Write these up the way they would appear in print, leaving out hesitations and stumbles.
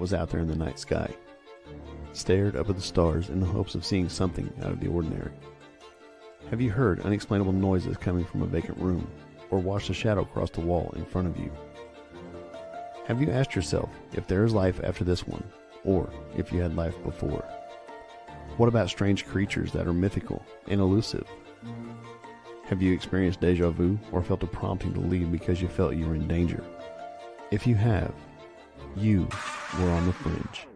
was out there in the night sky, stared up at the stars in the hopes of seeing something out of the ordinary? Have you heard unexplainable noises coming from a vacant room, or watched a shadow cross the wall in front of you? Have you asked yourself if there is life after this one, or if you had life before? What about strange creatures that are mythical and elusive? Have you experienced deja vu or felt a prompting to leave because you felt you were in danger? If you have, you were on the fringe.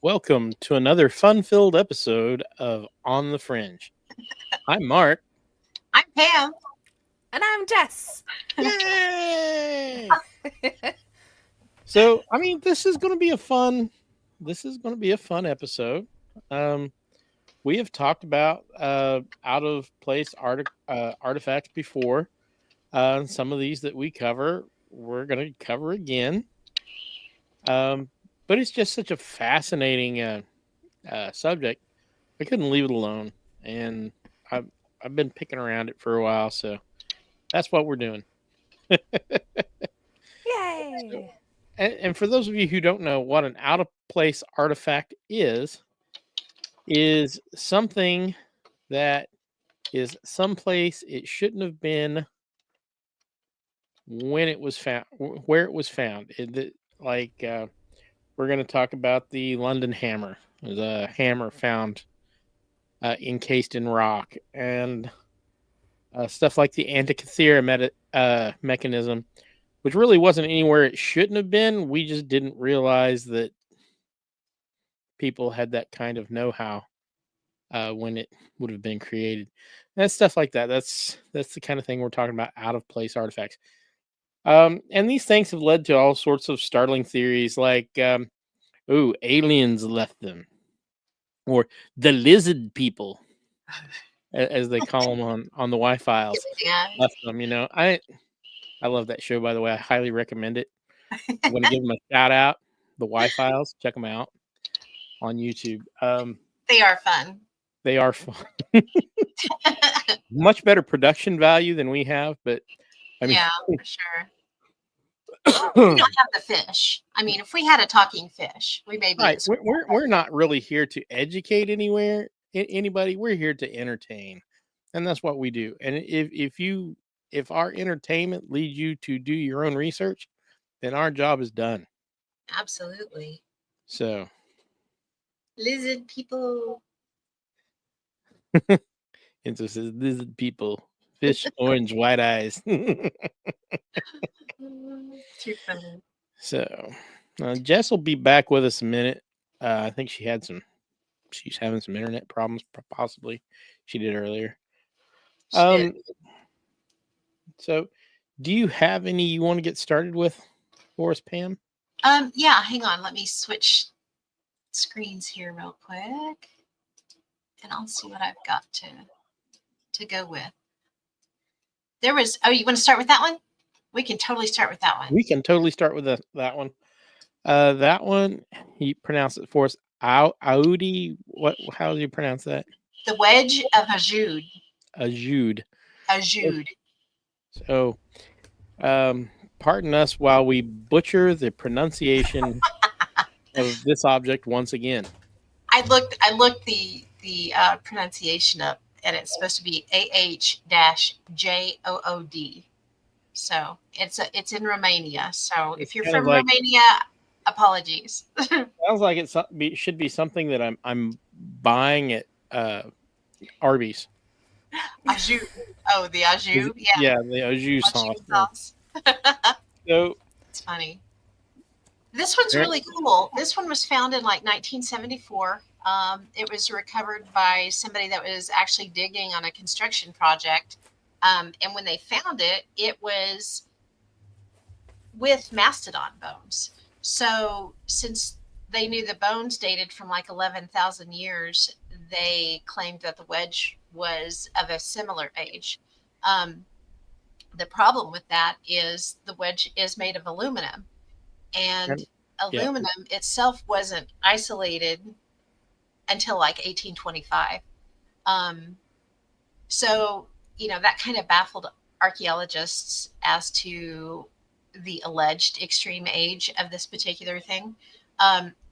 Welcome to another fun-filled episode of On the Fringe. I'm Mark. I'm Pam. And I'm Jess. Yay! So, this is going to be a fun episode. We have talked about out of place artifacts before. Some of these that we cover, we're going to cover again. But it's just such a fascinating subject. I couldn't leave it alone, and I've been picking around it for a while, so that's what we're doing. Yay! And for those of you who don't know what an out-of-place artifact is something that is someplace it shouldn't have been when it was found, where it was found. We're going to talk about the London hammer. It was a hammer found encased in rock, and stuff like the Antikythera mechanism, which really wasn't anywhere it shouldn't have been. We just didn't realize that people had that kind of know-how when it would have been created. And stuff like that. That's the kind of thing we're talking about, out-of-place artifacts. And these things have led to all sorts of startling theories like, aliens left them, or the lizard people, as they call them on the Y-Files, left them. I love that show, by the way. I highly recommend it. I'm going to give them a shout out. The Y-Files, check them out on YouTube. They are fun. They are fun. Much better production value than we have, but yeah, for sure. We don't have the fish. If we had a talking fish, we may be. Right. We're not really here to educate anybody. We're here to entertain, and that's what we do. And if our entertainment leads you to do your own research, then our job is done. Absolutely. So, lizard people. And so it says lizard people, fish, orange, white eyes. Too funny. So, Jess will be back with us a minute. I think she's having some internet problems, possibly. She did earlier. So, do you have any you want to get started with for us, Pam? Yeah, hang on. Let me switch screens here real quick, and I'll see what I've got to go with. You want to start with that one? We can totally start with that one. We can totally start with that one. That one, he pronounced it for us. Audi. How do you pronounce that? The wedge of Ajude. Ajude. Ajude. So, pardon us while we butcher the pronunciation of this object once again. I looked the pronunciation up, and it's supposed to be AH-JOOD. So it's in Romania. So if you're from Romania, apologies. Sounds like it should be something that I'm buying at Arby's. Ajude. Oh, the Ajude. Yeah. Yeah, the Ajude sauce. So it's funny. This one's really cool. This one was found in 1974. It was recovered by somebody that was actually digging on a construction project. And when they found it, it was with mastodon bones. So since they knew the bones dated from 11,000 years, they claimed that the wedge was of a similar age. The problem with that is the wedge is made of aluminum, and Yeah. aluminum itself wasn't isolated until like 1825. So, that kind of baffled archaeologists as to the alleged extreme age of this particular thing.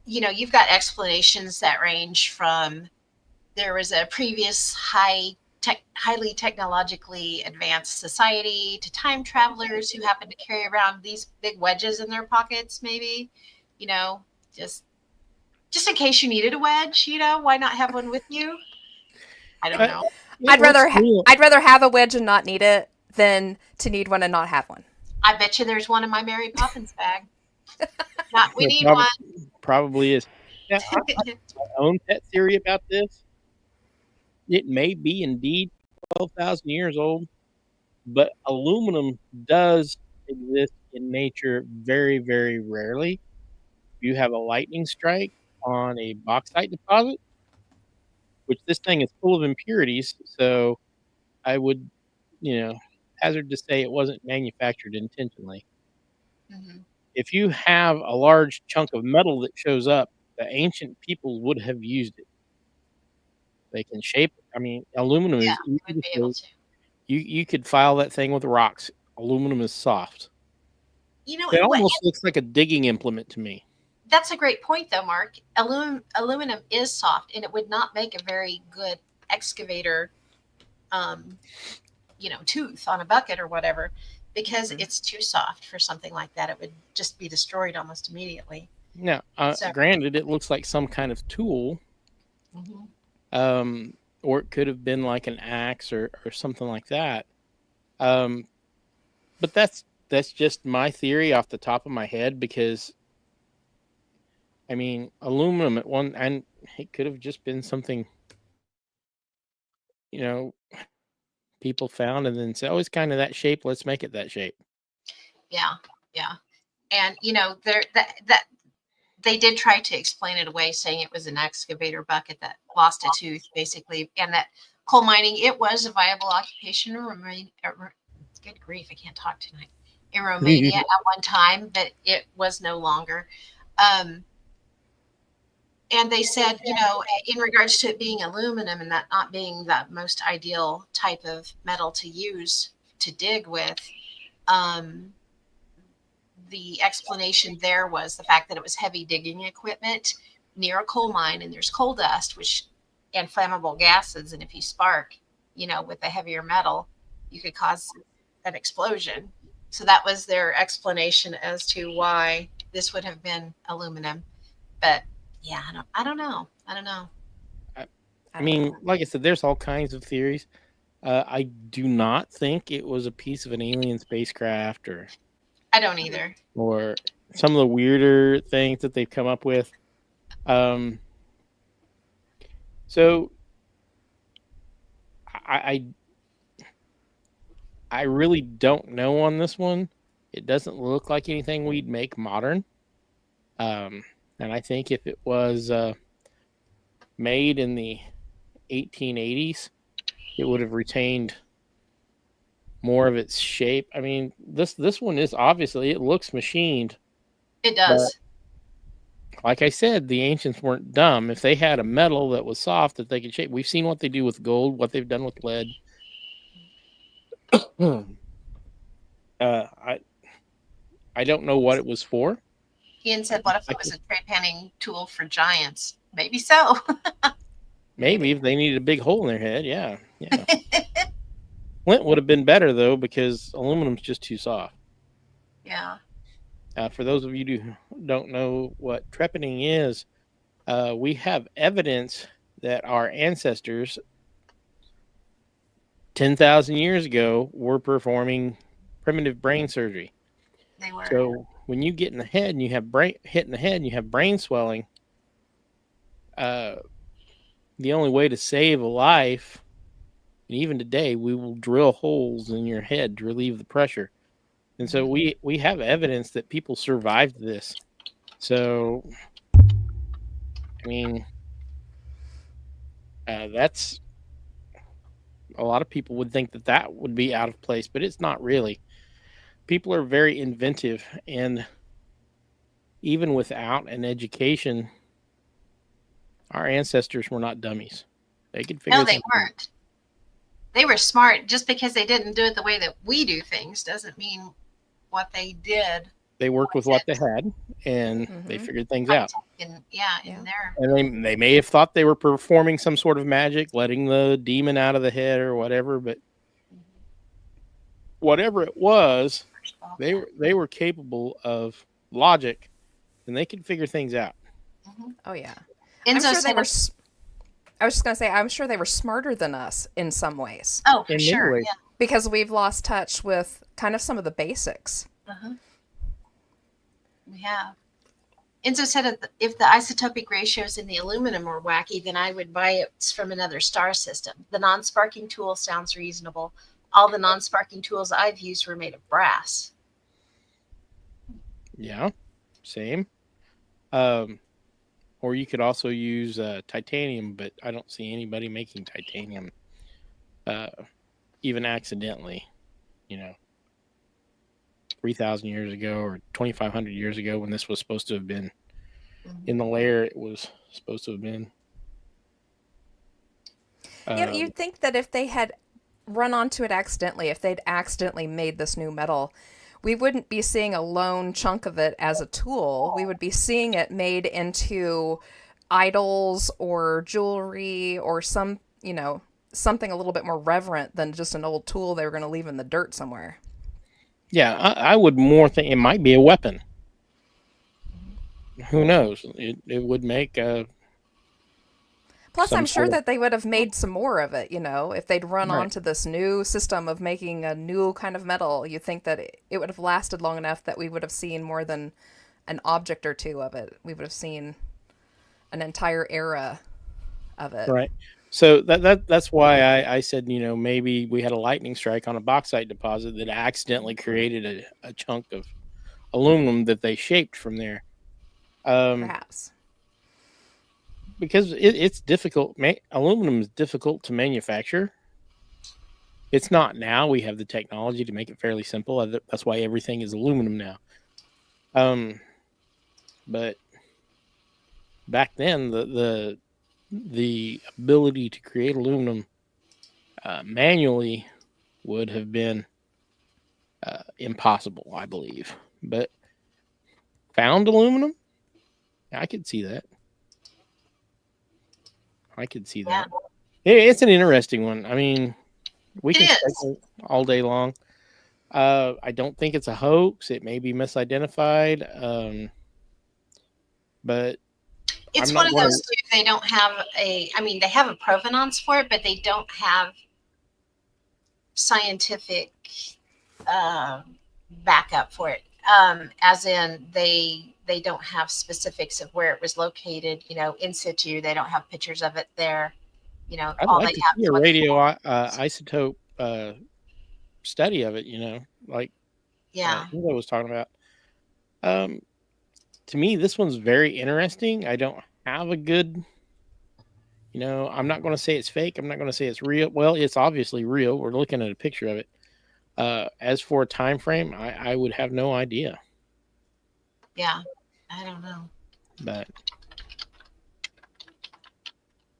You've got explanations that range from there was a previous highly technologically advanced society to time travelers who happened to carry around these big wedges in their pockets, maybe, just in case you needed a wedge, why not have one with you? I don't know. I'd rather have a wedge and not need it than to need one and not have one. I bet you there's one in my Mary Poppins bag. We need one. one. Probably is. Now, I have my own pet theory about this. It may be indeed 12,000 years old, but aluminum does exist in nature very, very rarely. You have a lightning strike on a bauxite deposit, which this thing is full of impurities. So I would, hazard to say it wasn't manufactured intentionally. Mm-hmm. If you have a large chunk of metal that shows up, the ancient people would have used it. They can shape it. I mean, aluminum is easy would to be able shape. to. You could file that thing with rocks. Aluminum is soft. It what, almost looks like a digging implement to me. That's a great point, though, Mark. Aluminum is soft, and it would not make a very good excavator, tooth on a bucket or whatever, because it's too soft for something like that. It would just be destroyed almost immediately. Now, granted, it looks like some kind of tool, or it could have been like an axe or something like that. But that's just my theory off the top of my head, because I mean, aluminum and it could have just been something, people found and then said, oh, it's kind of that shape. Let's make it that shape. Yeah. And, that they did try to explain it away, saying it was an excavator bucket that lost a tooth, basically, and that coal mining, it was a viable occupation in Romania. Good grief, I can't talk tonight. In Romania at one time, but it was no longer. And they said, in regards to it being aluminum and that not being the most ideal type of metal to use to dig with, the explanation there was the fact that it was heavy digging equipment near a coal mine, and there's coal dust, and flammable gases. And if you spark, with a heavier metal, you could cause an explosion. So that was their explanation as to why this would have been aluminum. But yeah, I don't know. I mean, like I said, there's all kinds of theories. I do not think it was a piece of an alien spacecraft, or I don't either. Or some of the weirder things that they've come up with. So I really don't know on this one. It doesn't look like anything we'd make modern. And I think if it was made in the 1880s, it would have retained more of its shape. I mean, this one is obviously, it looks machined. It does. Like I said, the ancients weren't dumb. If they had a metal that was soft that they could shape, we've seen what they do with gold, what they've done with lead. I don't know what it was for. Ian said, what if it was a tray panning tool for giants? Maybe so. Maybe if they needed a big hole in their head, yeah. Flint would have been better, though, because aluminum's just too soft. Yeah. For those of you who don't know what trepanning is, we have evidence that our ancestors 10,000 years ago were performing primitive brain surgery. They were. So when you get in the head and you have hit in the head and you have brain swelling, the only way to save a life, and even today, we will drill holes in your head to relieve the pressure. And so we have evidence that people survived this. So, I mean, that's a lot of people would think that that would be out of place, but it's not really. People are very inventive, and even without an education, our ancestors were not dummies. They could figure No, they things weren't. They were smart. Just because they didn't do it the way that we do things doesn't mean what they did. They worked with what they had, and they figured things out. In Yeah. there. And they may have thought they were performing some sort of magic, letting the demon out of the head or whatever, but whatever it was, they were capable of logic, and they could figure things out. Oh yeah. Enzo I'm sure said, they were. I was just gonna say, I'm sure they were smarter than us in some ways. oh, for In many sure. ways. Yeah. Because we've lost touch with kind of some of the basics. We have. Enzo said if the isotopic ratios in the aluminum were wacky, then I would buy it from another star system. The non-sparking tool sounds reasonable. All the non-sparking tools I've used were made of brass. Yeah, same. Or you could also use titanium, but I don't see anybody making titanium, even accidentally. 3,000 years ago or 2,500 years ago, when this was supposed to have been in the layer, it was supposed to have been. Yeah, you'd think that if they had run onto it accidentally, if they'd accidentally made this new metal, we wouldn't be seeing a lone chunk of it as a tool. We would be seeing it made into idols or jewelry or something a little bit more reverent than just an old tool they were going to leave in the dirt somewhere. Yeah, I would more think it might be a weapon. Who knows? It would make Plus, some I'm sure sort of- that they would have made some more of it, if they'd run onto this new system of making a new kind of metal. You think that it would have lasted long enough that we would have seen more than an object or two of it. We would have seen an entire era of it. Right. So that's why I said, maybe we had a lightning strike on a bauxite deposit that accidentally created a chunk of aluminum that they shaped from there. Perhaps. Because it's difficult. Aluminum is difficult to manufacture. It's not now. We have the technology to make it fairly simple. That's why everything is aluminum now. But back then, the ability to create aluminum manually would have been impossible, I believe. But found aluminum, I could see that. It's an interesting one. I mean, we can speculate all day long. I don't think it's a hoax. It may be misidentified. But It's one of those two. They don't have they have a provenance for it, but they don't have scientific backup for it. As in they don't have specifics of where it was located, in situ. They don't have pictures of it there. I'd all like they to have see is a what they radio have. isotope study of it, like Yeah. Hugo was talking about. To me, this one's very interesting. I don't have a good, I'm not going to say it's fake. I'm not going to say it's real. Well, it's obviously real. We're looking at a picture of it. As for a time frame, I would have no idea. Yeah. I don't know. But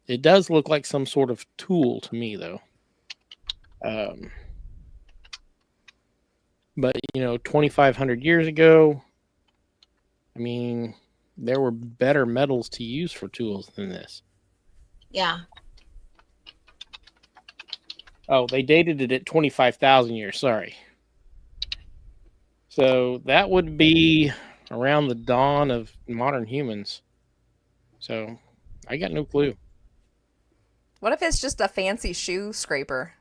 it does look like some sort of tool to me, though. But 2,500 years ago, I mean, there were better metals to use for tools than this. Yeah. Oh, they dated it at 25,000 years. Sorry. So that would be around the dawn of modern humans. So I got no clue. What if it's just a fancy shoe scraper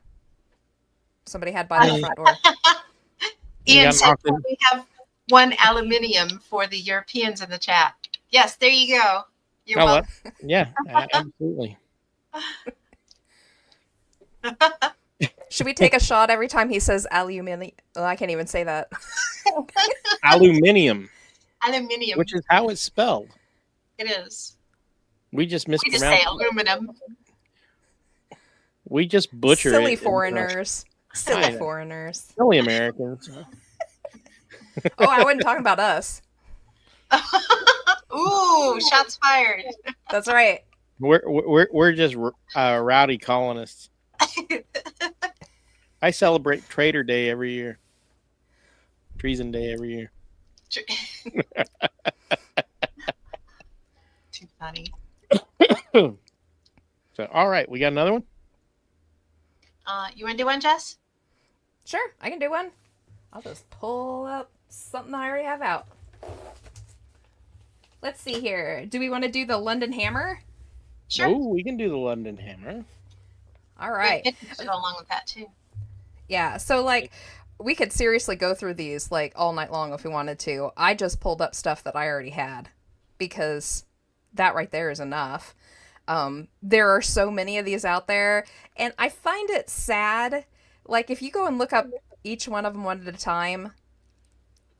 somebody had by the front door? Ian said we have one aluminium for the Europeans in the chat. Yes, there you go. You're welcome. Yeah, absolutely. Should we take a shot every time he says aluminium? Oh, I can't even say that. Aluminium. Aluminium. Which is how it's spelled. It is. We just We just say mispronounced. aluminum. We just butcher Silly it. foreigners. I Silly know. foreigners. Silly Americans. Oh, I wasn't talking about us. Ooh, shots fired. That's right. We're just rowdy colonists. I celebrate Trader Day every year. Treason Day every year. Too funny. So, all right, we got another one. You want to do one, Jess? Sure, I can do one. I'll just pull up something I already have out. Let's see here. Do we want to do the London Hammer? Sure. Oh, we can do the London Hammer. All right. It could go along with that too. Yeah, so like we could seriously go through these like all night long if we wanted to. I just pulled up stuff that I already had because that right there is enough. There are so many of these out there, and I find it sad. Like if you go and look up each one of them one at a time,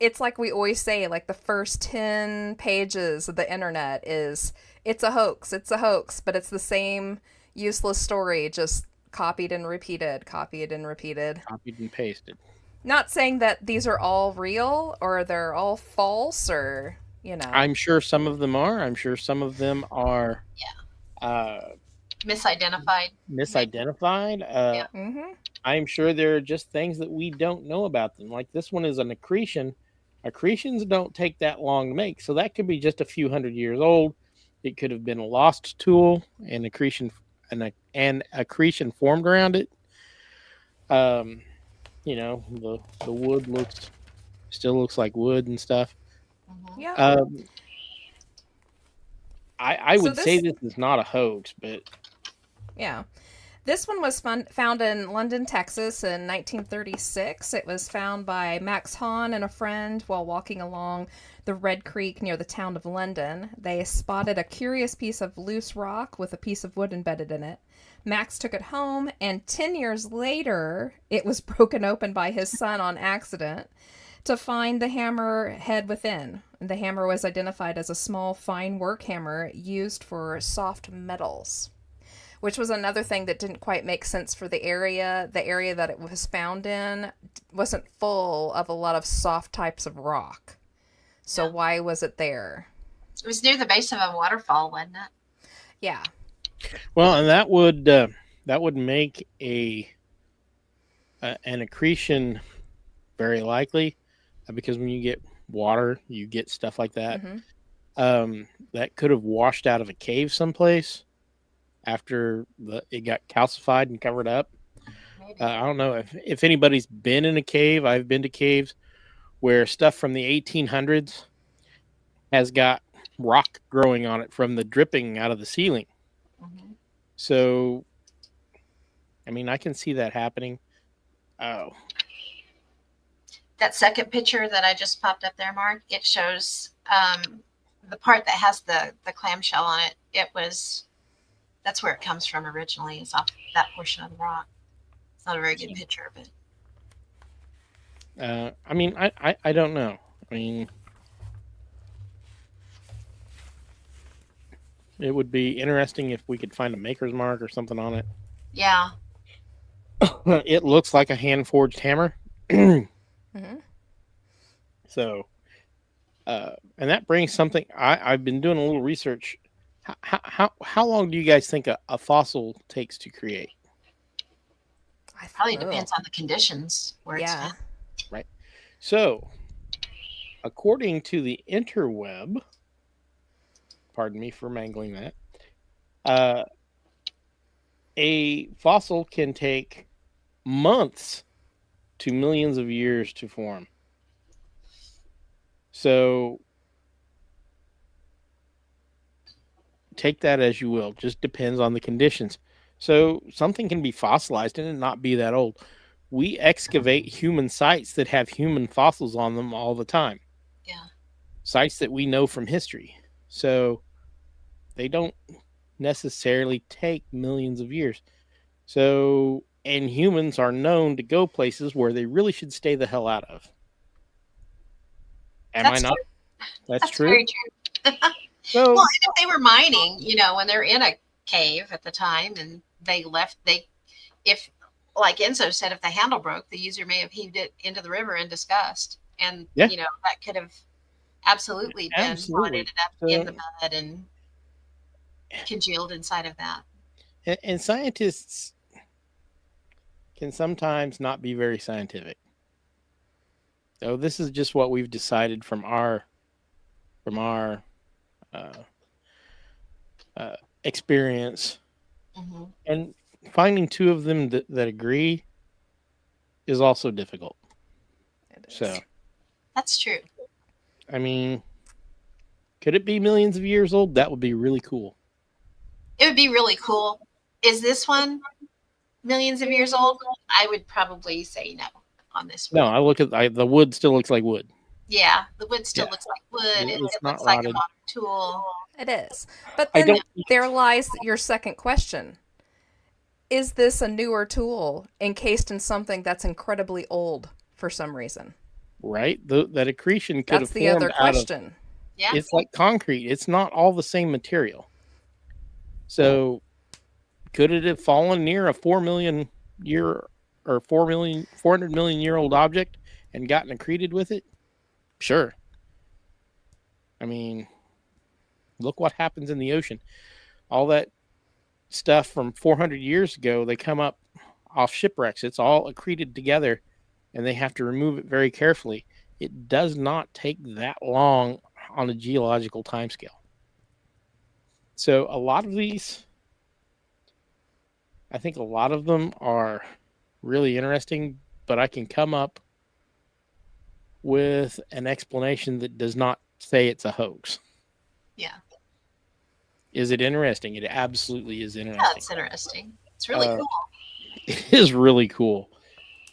it's like we always say, like the first 10 pages of the internet is it's a hoax, but it's the same useless story, just copied and repeated. Copied and pasted. Not saying that these are all real or they're all false or, you know. I'm sure some of them are. I'm sure some of them are Misidentified. misidentified. I'm sure there are just things that we don't know about them. Like this one is an accretion. Accretions don't take that long to make, so that could be just a few hundred years old. It could have been a lost tool, and accretion formed around it. You know, the wood still looks like wood and stuff. Yeah. I would say this is not a hoax, but yeah. This one was found in London, Texas in 1936. It was found by Max Hahn and a friend while walking along the Red Creek near the town of London. They spotted a curious piece of loose rock with a piece of wood embedded in it. Max took it home, and 10 years later, it was broken open by his son on accident to find the hammer head within. The hammer was identified as a small, fine work hammer used for soft metals, which was another thing that didn't quite make sense for the area. The area that it was found in wasn't full of a lot of soft types of rock. So why was it there? It was near the base of a waterfall, wasn't it? Yeah. Well, and that would make an accretion very likely, because when you get water, you get stuff like that. That could have washed out of a cave someplace after it got calcified and covered up. I don't know if anybody's been in a cave. I've been to caves where stuff from the 1800s has got rock growing on it from the dripping out of the ceiling. So, I mean, I can see that happening. Oh. That second picture that I just popped up there, Mark, it shows the part that has the clamshell on it. That's where it comes from originally. It's off that portion of the rock. It's not a very good picture, but. I mean, I don't know. I mean, it would be interesting if we could find a maker's mark or something on it. Yeah. It looks like a hand-forged hammer. So, and that brings something. I've been doing a little research. How long do you guys think a fossil takes to create? It probably depends on the conditions where it's found. Right. So, according to the interweb, pardon me for mangling that, a fossil can take months to millions of years to form. So, take that as you will. Just depends on the conditions. So, something can be fossilized and it not be that old. We excavate human sites that have human fossils on them all the time. Yeah. Sites that we know from history. So, they don't necessarily take millions of years. So, and humans are known to go places where they really should stay the hell out of. Am I not? That's true. Very true. So, Well, if they were mining, when they're in a cave at the time and they left, if, like Enzo said, if the handle broke, the user may have heaved it into the river in disgust. And, Yeah. that could have absolutely been how it Absolutely. ended up in the mud and congealed inside of that. And scientists can sometimes not be very scientific. So this is just what we've decided from our experience, Mm-hmm. and finding two of them that agree is also difficult. It is. So, That's true. I mean, could it be millions of years old? That would be really cool. It would be really cool. Is this one millions of years old? I would probably say no on this one. No, I look at the wood still looks like wood. Yeah, the wood still Yeah. looks like wood. It It's not looks like a rotted. modern tool. It is. But I then don't. there lies your second question. Is this a newer tool encased in something that's incredibly old for some reason? Right, that accretion could That's have the other formed out of. question. Yeah. It's like concrete. It's not all the same material. So, could it have fallen near a 400 million year old object and gotten accreted with it? Sure. I mean, look what happens in the ocean. All that stuff from 400 years ago, they come up off shipwrecks. It's all accreted together, and they have to remove it very carefully. It does not take that long on a geological timescale. So a lot of these, I think a lot of them are really interesting, but I can come up with an explanation that does not say it's a hoax. Yeah. Is it interesting? It absolutely is interesting. Yeah, it's interesting. It's really cool. It is really cool.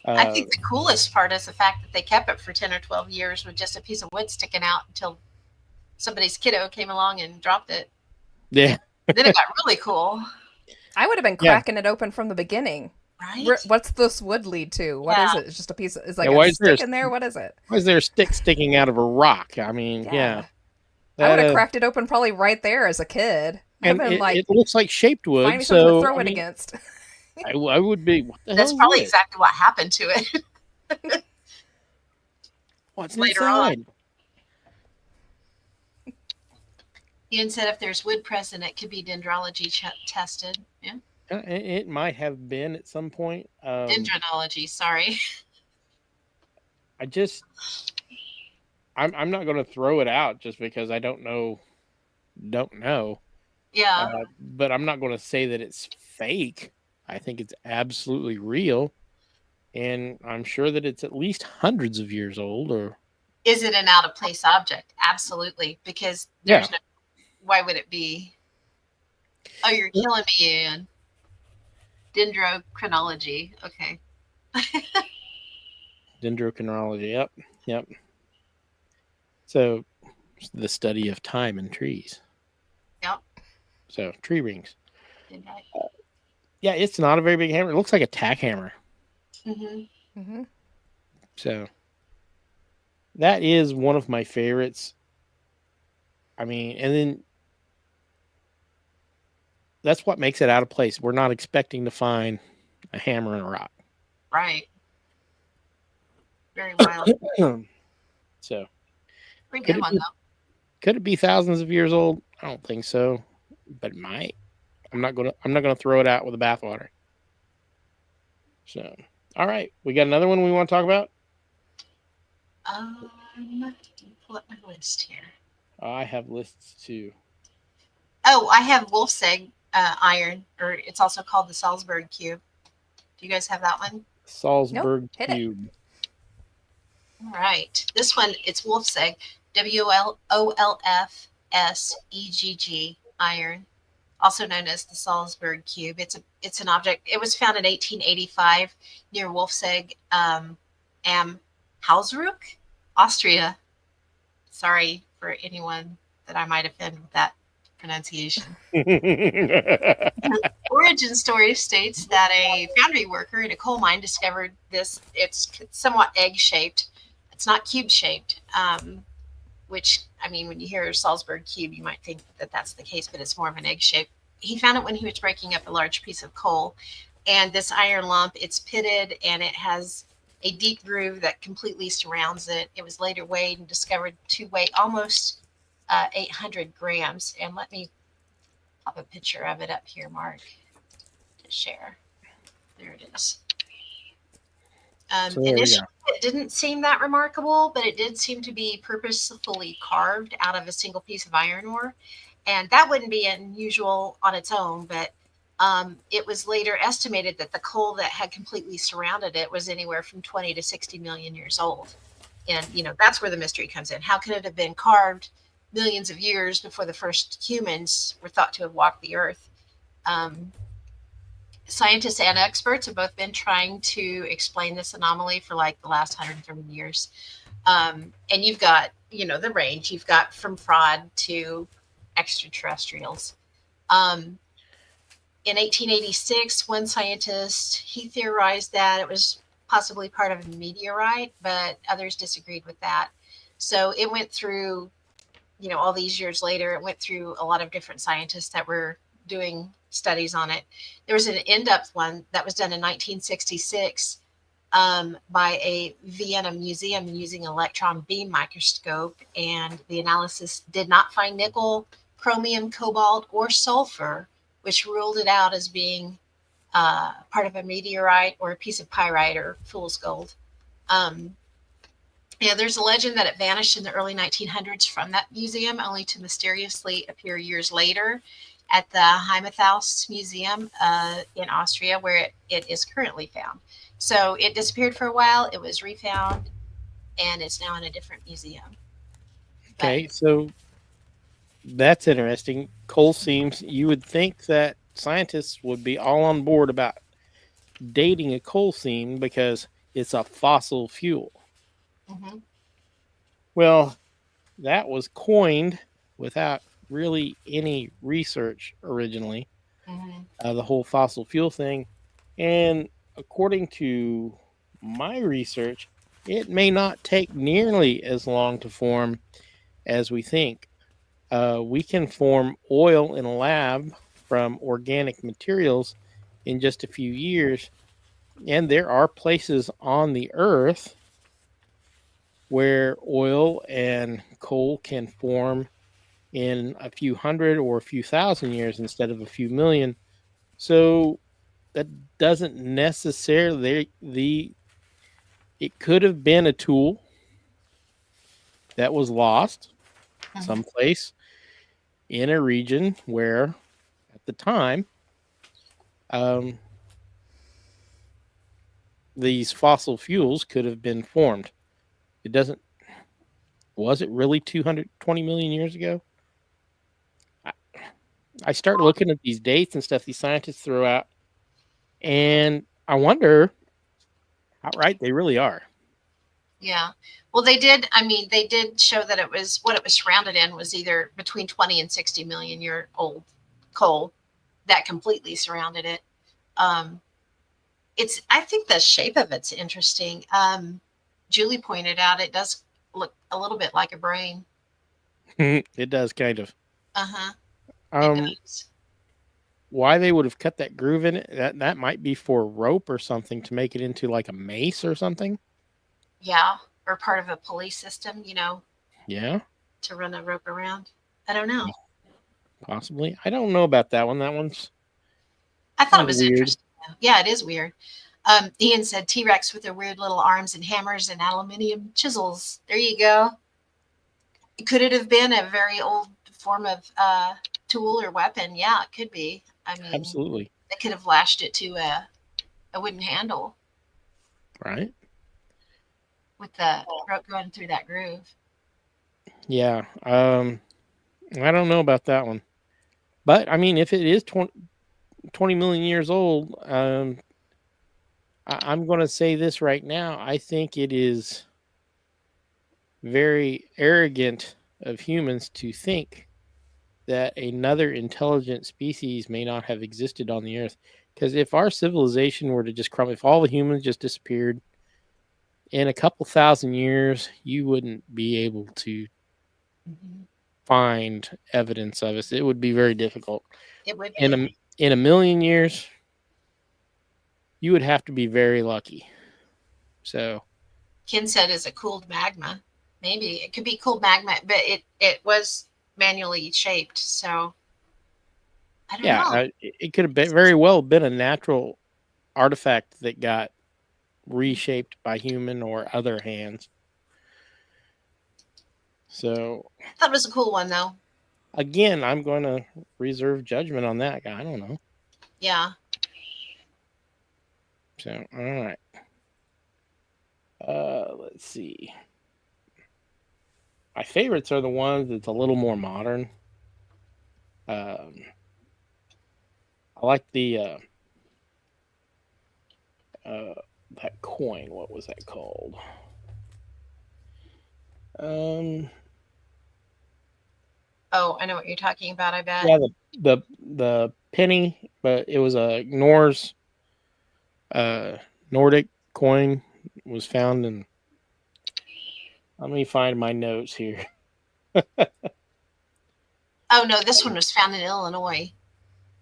I think the coolest part is the fact that they kept it for 10 or 12 years with just a piece of wood sticking out until somebody's kiddo came along and dropped it. Yeah. Then it got really cool. I would have been cracking it open from the beginning. Right? What's this wood lead to? What is it? It's just a piece of, it's like Yeah, why a is there stick in there? What is it? Why is there a stick sticking out of a rock? I mean, yeah. I would have cracked it open probably right there as a kid. And it looks like shaped wood, find me something so to throw it against. I would be. What the That's hell probably is it? exactly what happened to it. What's later inside? Ian said if there's wood present, it could be dendrology tested. Yeah. It might have been at some point. Dendronology, sorry. I'm not going to throw it out just because I don't know. Yeah. But I'm not going to say that it's fake. I think it's absolutely real, and I'm sure that it's at least hundreds of years old. Or is it an out of place object? Absolutely, because there's no. Why would it be? Oh, you're killing me, Ian. Dendrochronology. Okay. Dendrochronology. Yep. So, the study of time in trees. Yep. So, tree rings. Yeah, it's not a very big hammer. It looks like a tack hammer. Mm-hmm. Mm-hmm. So, that is one of my favorites. I mean, and then that's what makes it out of place. We're not expecting to find a hammer in a rock. Right. Very wild. So, pretty good one, though. Could it be thousands of years old? I don't think so, but it might. I'm not gonna throw it out with the bathwater. So, all right, we got another one we want to talk about. Pull up my list here. I have lists too. Oh, I have wolf's egg iron, or it's also called the Salzburg cube. Do you guys have that one? Salzburg Nope, cube. All right, this one, it's wolf's egg, WOLFSEGG iron, also known as the Salzburg cube. It's an object. It was found in 1885 near Wolf's Egg, am Hausruck, Austria. Sorry for anyone that I might offend with that pronunciation. Origin story states that a foundry worker in a coal mine discovered this. It's somewhat egg-shaped. It's not cube-shaped, which, I mean, when you hear Salzburg cube, you might think that that's the case, but it's more of an egg shape. He found it when he was breaking up a large piece of coal, And this iron lump, it's pitted and it has a deep groove that completely surrounds it. It was later weighed and discovered to weigh almost 800 grams. And let me pop a picture of it up here, Mark, to share. There it is. So there we Initially, go. it didn't seem that remarkable, but it did seem to be purposefully carved out of a single piece of iron ore. And that wouldn't be unusual on its own, but it was later estimated that the coal that had completely surrounded it was anywhere from 20 to 60 million years old. And, that's where the mystery comes in. How could it have been carved millions of years before the first humans were thought to have walked the earth? Scientists and experts have both been trying to explain this anomaly for like the last 130 years. And you've got, the range. You've got from fraud to extraterrestrials. In 1886, one scientist, he theorized that it was possibly part of a meteorite, but others disagreed with that. So it went through, all these years later, it went through a lot of different scientists that were doing studies on it. There was an in-depth one that was done in 1966 by a Vienna museum using an electron beam microscope, and the analysis did not find nickel, chromium, cobalt, or sulfur, which ruled it out as being part of a meteorite or a piece of pyrite or fool's gold. There's a legend that it vanished in the early 1900s from that museum, only to mysteriously appear years later at the Heimathaus Museum in Austria, where it is currently found. So it disappeared for a while, it was refound, and it's now in a different museum. Okay, so that's interesting. Coal seams, you would think that scientists would be all on board about dating a coal seam because it's a fossil fuel. Mm-hmm. Well, that was coined without really any research originally, the whole fossil fuel thing. And according to my research, it may not take nearly as long to form as we think. We can form oil in a lab from organic materials in just a few years. And there are places on the earth where oil and coal can form in a few hundred or a few thousand years instead of a few million. So that doesn't necessarily it could have been a tool that was lost someplace in a region where at the time these fossil fuels could have been formed. Was it really 220 million years ago? I start looking at these dates and stuff these scientists throw out, and I wonder how right they really are. Yeah. Well, they did show that it was what it was surrounded in was either between 20 and 60 million year old coal that completely surrounded it. I think the shape of it's interesting. Julie pointed out it does look a little bit like a brain. It does kind of. Uh-huh. Why they would have cut that groove in it, that might be for rope or something to make it into like a mace or something. Yeah, or part of a pulley system, Yeah. To run a rope around. I don't know. Possibly. I don't know about that one. I thought it was weird. Interesting. Yeah, it is weird. Ian said T-Rex with their weird little arms and hammers and aluminium chisels. There you go. Could it have been a very old form of tool or weapon? Yeah, it could be. I mean, absolutely. They could have lashed it to a wooden handle. Right. With the rope going through that groove. Yeah. I don't know about that one. But, I mean, if it is 20 million years old, I'm going to say this right now. I think it is very arrogant of humans to think that another intelligent species may not have existed on the earth. Because if our civilization were to just crumble, if all the humans just disappeared, in a couple thousand years, you wouldn't be able to find evidence of us. It would be very difficult. It would be. In a million years, you would have to be very lucky. So Ken said is a cooled magma. Maybe it could be cooled magma, but it was manually shaped. So I don't know. it could have been very well been a natural artifact that got reshaped by human or other hands. So I thought it was a cool one though. again, I'm going to reserve judgment on that guy. I don't know. Yeah. So all right. Let's see. My favorites are the ones that's a little more modern. I like the that coin. What was that called? Oh, I know what you're talking about. I bet. Yeah, the penny, but it was a Norse Nordic coin. Was found in. Let me find my notes here. Oh no, this one was found in Illinois.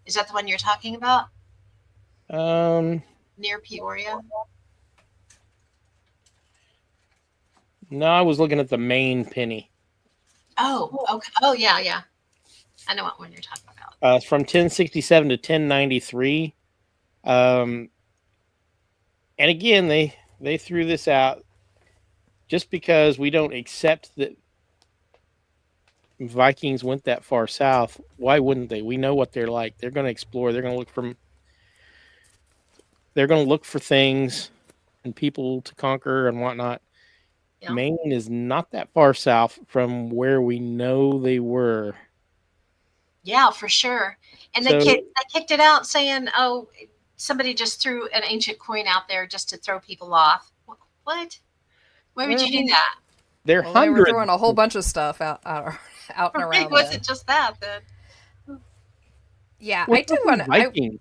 Is that the one you're talking about? Near Peoria? No, I was looking at the main penny. Oh, okay. Oh yeah, yeah. I know what one you're talking about. From 1067 to 1093. And again, they threw this out just because we don't accept that Vikings went that far south. Why wouldn't they? We know what they're like. They're going to explore. They're going to look for things and people to conquer and whatnot. Yeah. Maine is not that far south from where we know they were. Yeah, for sure. And they kicked it out saying, "Oh, somebody just threw an ancient coin out there just to throw people off." What? Why would you do that? They were throwing a whole bunch of stuff out and around. It wasn't just that then. Yeah, I do want to.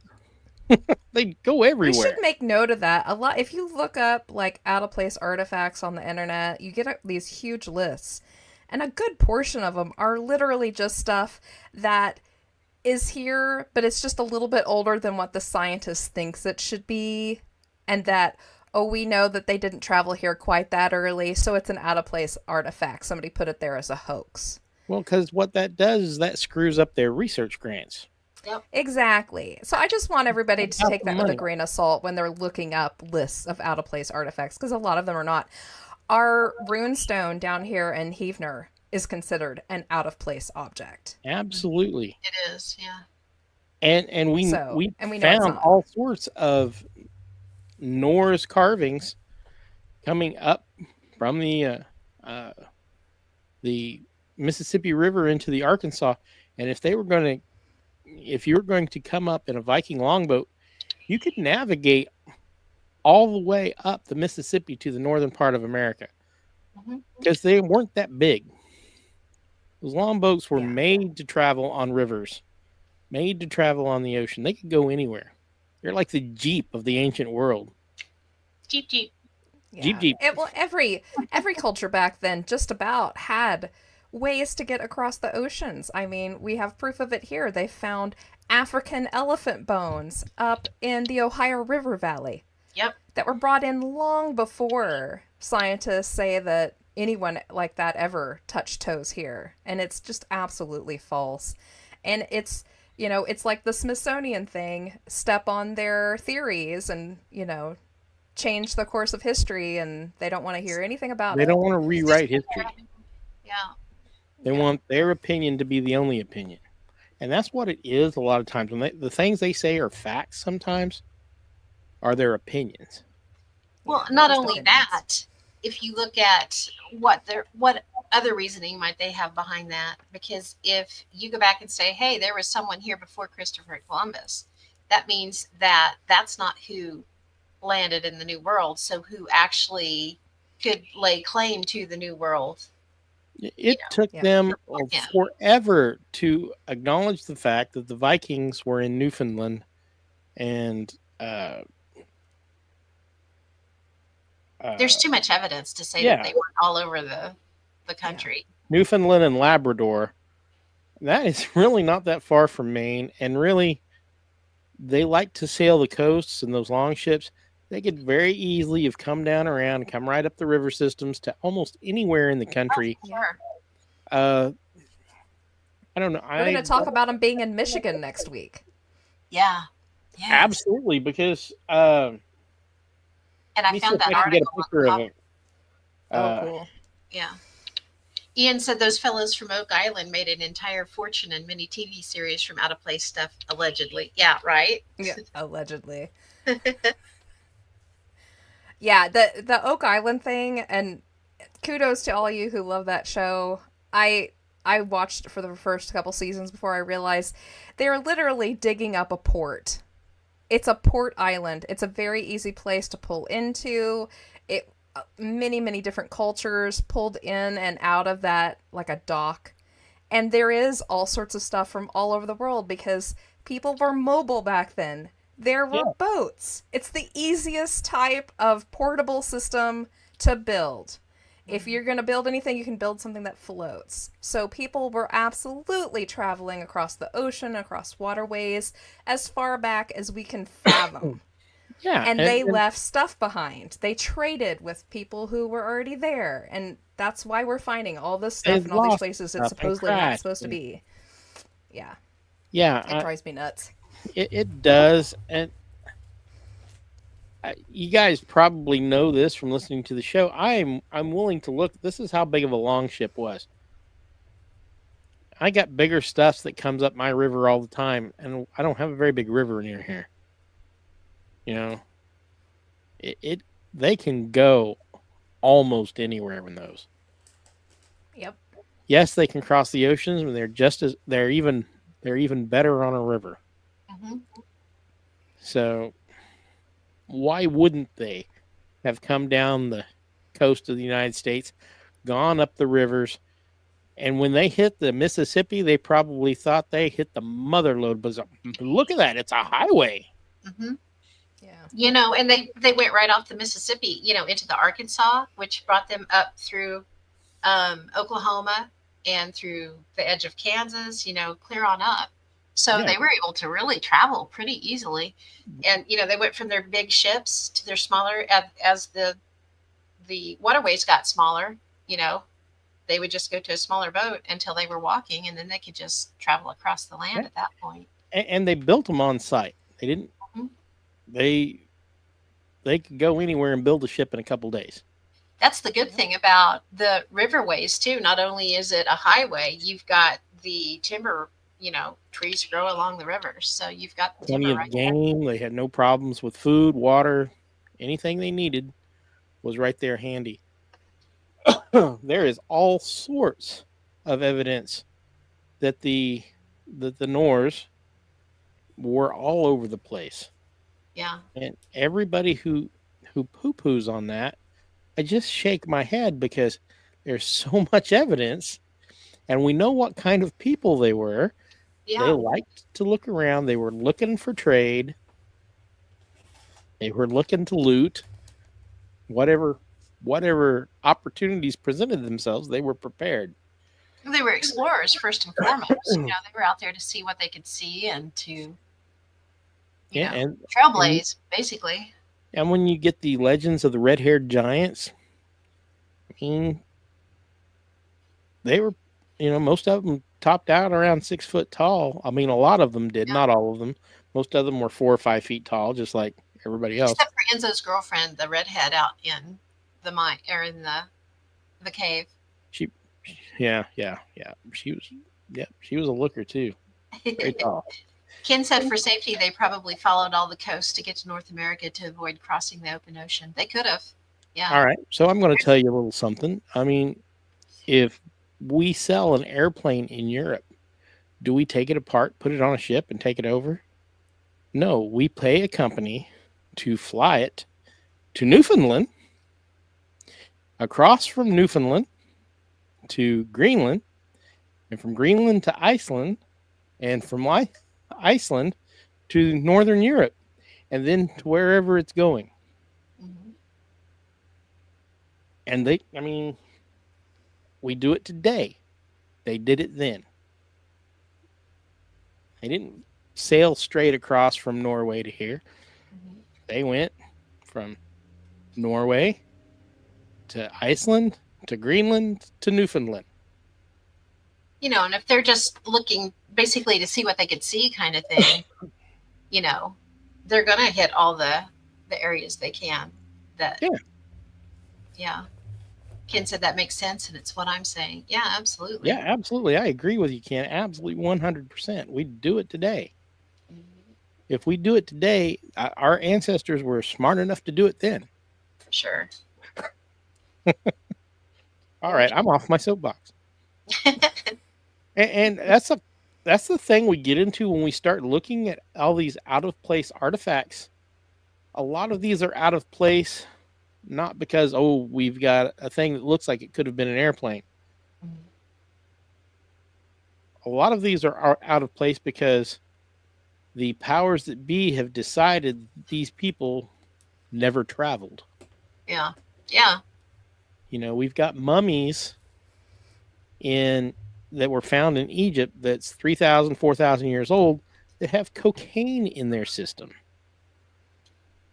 They go everywhere. We should make note of that. A lot. If you look up like out of place artifacts on the internet, you get these huge lists, and a good portion of them are literally just stuff that is here, but it's just a little bit older than what the scientist thinks it should be, and that. Oh, we know that they didn't travel here quite that early, so it's an out-of-place artifact. Somebody put it there as a hoax. Well, because what that does is that screws up their research grants. Yep. Exactly. So I just want everybody to take that with a grain of salt when they're looking up lists of out-of-place artifacts, because a lot of them are not. Our runestone down here in Heavener is considered an out-of-place object. Absolutely. It is, yeah. And we found all sorts of Norse carvings coming up from the Mississippi River into the Arkansas, and if you were going to come up in a Viking longboat, you could navigate all the way up the Mississippi to the northern part of America because they weren't that big. Those longboats were made to travel on rivers, made to travel on the ocean. They could go anywhere. They're like the Jeep of the ancient world. Jeep. Yeah. Jeep. Well, every culture back then just about had ways to get across the oceans. I mean, we have proof of it here. They found African elephant bones up in the Ohio River Valley. Yep. That were brought in long before scientists say that anyone like that ever touched toes here. And it's just absolutely false. And it's... it's like the Smithsonian thing, step on their theories and, change the course of history, and they don't want to hear anything about it. They don't want to rewrite history. Yeah. They want their opinion to be the only opinion. And that's what it is a lot of times. When the things they say are facts sometimes are their opinions. Well, not only that, if you look at what other reasoning might they have behind that, because if you go back and say, hey, there was someone here before Christopher Columbus, that means that that's not who landed in the New World. So who actually could lay claim to the New World? It took them forever to acknowledge the fact that the Vikings were in Newfoundland and there's too much evidence to say that they weren't all over the country. Newfoundland and Labrador. That is really not that far from Maine. And really, they like to sail the coasts, and those long ships, they could very easily have come down around, come right up the river systems to almost anywhere in the country. Sure. I don't know. We're going to talk about them being in Michigan next week. Yeah. Yes. Absolutely, because And let I me see found if that I can get a article. picture of it. Oh, cool. Yeah. Ian said those fellows from Oak Island made an entire fortune in many TV series from out of place stuff, allegedly. Yeah, right? Yeah, allegedly. Yeah, the Oak Island thing, and kudos to all you who love that show. I watched it for the first couple seasons before I realized they're literally digging up a port. It's a port island. It's a very easy place to pull into. It many different cultures pulled in and out of that like a dock. And there is all sorts of stuff from all over the world because people were mobile back then. There were boats. It's the easiest type of portable system to build. If you're going to build anything, you can build something that floats. So people were absolutely traveling across the ocean, across waterways, as far back as we can fathom. Yeah. And they left stuff behind. They traded with people who were already there. And that's why we're finding all this stuff in all these places it's supposedly not supposed to be. Yeah. Yeah. It drives me nuts. It does. And you guys probably know this from listening to the show. I'm willing to look. This is how big of a long ship was. I got bigger stuff that comes up my river all the time, and I don't have a very big river near here. You know, they can go almost anywhere in those. Yep. Yes, they can cross the oceans, but they're even better on a river. Mm-hmm. So why wouldn't they have come down the coast of the United States, gone up the rivers, and when they hit the Mississippi, they probably thought they hit the mother lode. But look at that. It's a highway. Mm-hmm. Yeah. You know, and they went right off the Mississippi, you know, into the Arkansas, which brought them up through Oklahoma and through the edge of Kansas, you know, clear on up. So they were able to really travel pretty easily. And, you know, they went from their big ships to their smaller, as the waterways got smaller, you know, they would just go to a smaller boat until they were walking, and then they could just travel across the land at that point. And they built them on site. They didn't, they could go anywhere and build a ship in a couple days. That's the good thing about the riverways too. Not only is it a highway, you've got the timber, you know, trees grow along the rivers. So you've got Plenty of right game. there. They had no problems with food, water, anything they needed was right there handy. There is all sorts of evidence that the Norse were all over the place. Yeah. And everybody who poo-poos on that, I just shake my head because there's so much evidence, and we know what kind of people they were. Yeah. They liked to look around. They were looking for trade. They were looking to loot. Whatever opportunities presented themselves, they were prepared. They were explorers first and foremost. You know, they were out there to see what they could see and to and trailblaze, basically. And when you get the legends of the red-haired giants, I mean, they were, you know, most of them topped out around 6 foot tall. I mean, a lot of them did, not all of them. Most of them were 4 or 5 feet tall, just like everybody else. Except for Enzo's girlfriend, the redhead out in the mine or in the cave. Yeah. She was a looker too. Very tall. Ken said for safety, they probably followed all the coasts to get to North America to avoid crossing the open ocean. They could have. Yeah. All right. So I'm going to tell you a little something. I mean, if we sell an airplane in Europe, do we take it apart, put it on a ship, and take it over? No, we pay a company to fly it to Newfoundland, across from Newfoundland to Greenland, and from Greenland to Iceland, and from Iceland to Northern Europe, and then to wherever it's going. Mm-hmm. And we do it today. They did it then. They didn't sail straight across from Norway to here. Mhm. They went from Norway to Iceland to Greenland to Newfoundland. You know, and if they're just looking basically to see what they could see kind of thing, you know, they're going to hit all the areas they can. That, Yeah. Yeah. Ken said that makes sense, and it's what I'm saying. Yeah, absolutely. Yeah, absolutely. I agree with you, Ken. Absolutely 100%. We'd do it today. Mhm. If we do it today, our ancestors were smart enough to do it then. For sure. All right, I'm off my soapbox. And that's the thing we get into when we start looking at all these out of place artifacts. A lot of these are out of place, not because we've got a thing that looks like it could have been an airplane. A lot of these are out of place because the powers that be have decided these people never traveled. Yeah. Yeah. You know, we've got mummies that were found in Egypt that's 3,000, 4,000 years old that have cocaine in their system,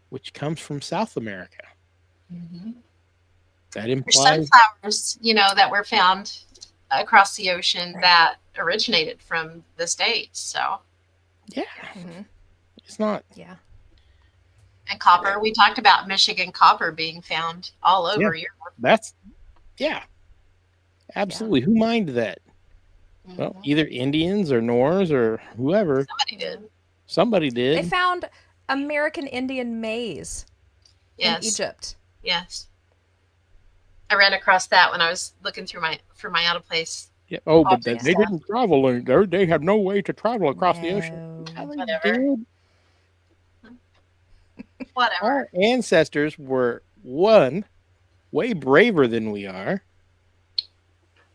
which comes from South America. Mm-hmm. That There's implies sunflowers, you know, that were found across the ocean that originated from the States. So, yeah, Mhm. it's not. Yeah. and copper. We talked about Michigan copper being found all over Europe. That's absolutely. Who mined that? Well, Mhm. either Indians or Norse or whoever. Somebody did. Somebody did. They found American Indian maize in Yes. Egypt. Yes. I ran across that when I was looking through for my out of place. Yeah. Oh, but Objects. they didn't travel. They have no way to travel across the ocean. No. Yeah, they Whatever. did. Whatever. Our ancestors were, one, way braver than we are.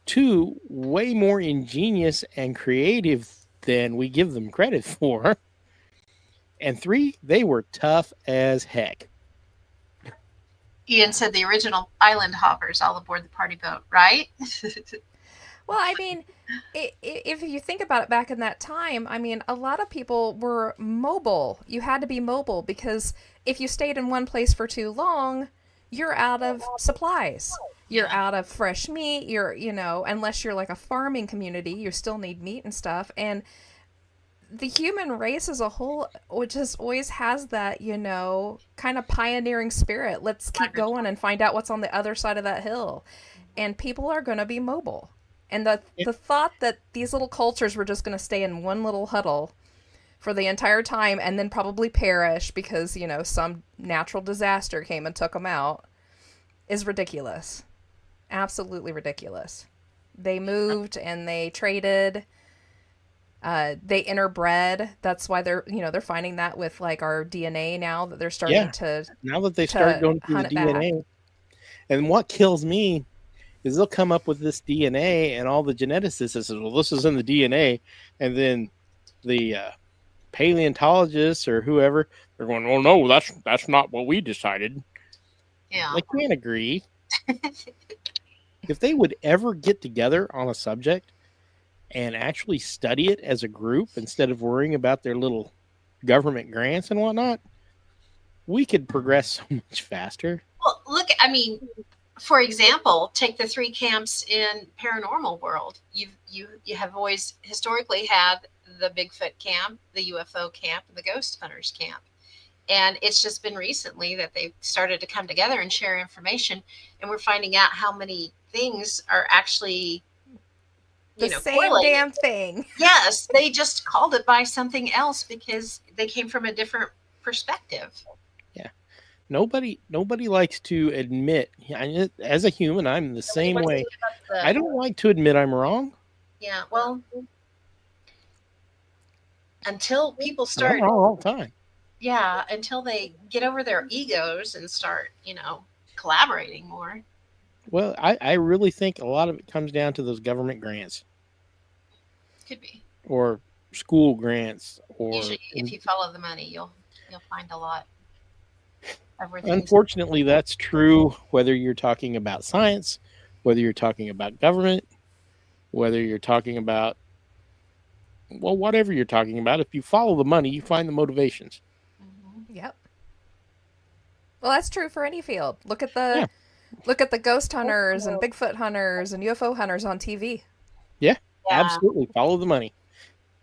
Two, way more ingenious and creative than we give them credit for. And three, they were tough as heck. Ian said the original island hoppers all aboard the party boat, right? Well, I mean, if you think about it back in that time, I mean, a lot of people were mobile. You had to be mobile because if you stayed in one place for too long, you're out of supplies. You're out of fresh meat. Unless you're like a farming community, you still need meat and stuff. And the human race as a whole, which just always has that, kind of pioneering spirit. Let's keep going and find out what's on the other side of that hill. And people are going to be mobile. And the thought that these little cultures were just going to stay in one little huddle for the entire time and then probably perish because, some natural disaster came and took them out is ridiculous. Absolutely ridiculous. They moved and they traded. They interbred. That's why they're finding that with like our DNA now that they're starting to. Now that they start going through the DNA. And what kills me is they'll come up with this DNA and all the geneticists says, well, this is in the DNA. And then the paleontologists or whoever, they're going, well, no, that's not what we decided. Yeah. They can't agree. If they would ever get together on a subject and actually study it as a group instead of worrying about their little government grants and whatnot, we could progress so much faster. Well, look, I mean, for example, take the three camps in paranormal world. You have always historically had the Bigfoot camp, the UFO camp, and the ghost hunters camp. And it's just been recently that they've started to come together and share information. And we're finding out how many things are actually the same correlated. Damn thing. Yes, they just called it by something else because they came from a different perspective. Yeah. Nobody likes to admit, as a human, I'm the same way. I don't like to admit I'm wrong. Yeah, well, until people start I'm wrong all the time. Yeah, until they get over their egos and start, collaborating more. Well, I really think a lot of it comes down to those government grants. Could be. Or school grants. Or usually, if you follow the money, you'll find a lot. Unfortunately, that's true whether you're talking about science, whether you're talking about government, whether you're talking about well, whatever you're talking about, if you follow the money, you find the motivations. Yep. Well, that's true for any field. Look at Yeah. the ghost hunters and Bigfoot hunters and UFO hunters on TV. Yeah, Yeah. absolutely. Follow the money.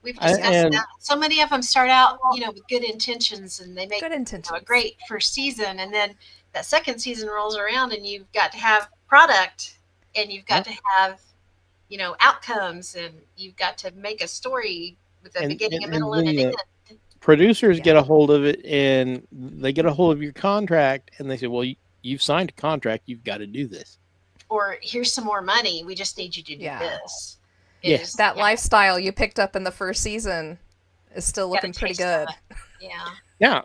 We've discussed And that. So many of them start out, with good intentions, and they make Good intentions. a great first season, and then that second season rolls around, and you've got to have product, and you've got to have, outcomes, and you've got to make a story with a beginning, a middle, and an end. producers get a hold of it, and they get a hold of your contract, and they say, well, you've signed a contract. You've got to do this. Or here's some more money. We just need you to do this. Yes. That lifestyle you picked up in the first season is still looking pretty good. Yeah. Yeah.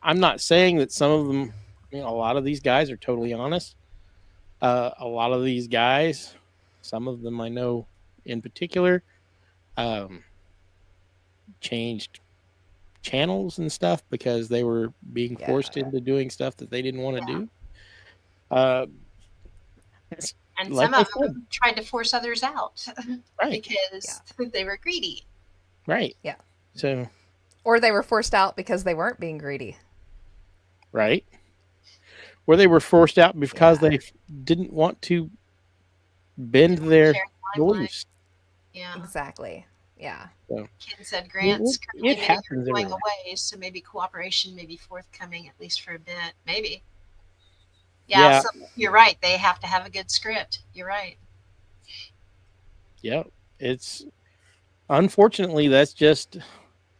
I'm not saying that some of them, a lot of these guys are totally honest. A lot of these guys, some of them I know in particular, changed channels and stuff because they were being forced into doing stuff that they didn't want to do. And like some of them tried to force others out because they were greedy. Right. Yeah. So. Or they were forced out because they weren't being greedy. Right. Or they were forced out because they didn't want to bend their beliefs. Yeah. Exactly. Yeah. So, Ken said grants it happens going away, so maybe cooperation may be forthcoming at least for a bit. Maybe. Yeah. So you're right. They have to have a good script. You're right. Yeah. It's unfortunately that's just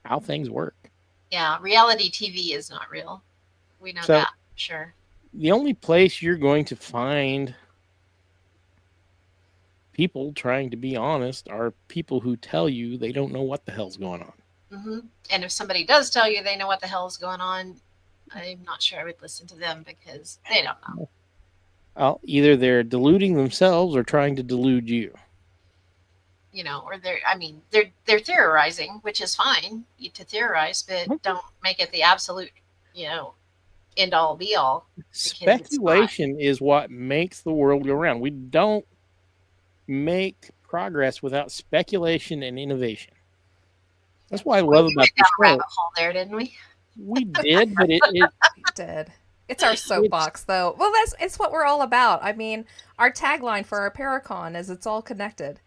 how things work. Yeah. Reality TV is not real. We know that. Sure. The only place you're going to find people trying to be honest are people who tell you they don't know what the hell's going on. Mm-hmm. And if somebody does tell you they know what the hell is going on, I'm not sure I would listen to them because they don't know. Well, either they're deluding themselves or trying to delude you. Or they're theorizing, which is fine to theorize, but don't make it the absolute, end all be all. Speculation is what makes the world go round. We don't make progress without speculation and innovation. That's why I love about this show. Rabbit hole there, didn't we? We did, but it did. It's our soapbox, though. Well, it's what we're all about. I mean, our tagline for our Paracon is "It's all connected."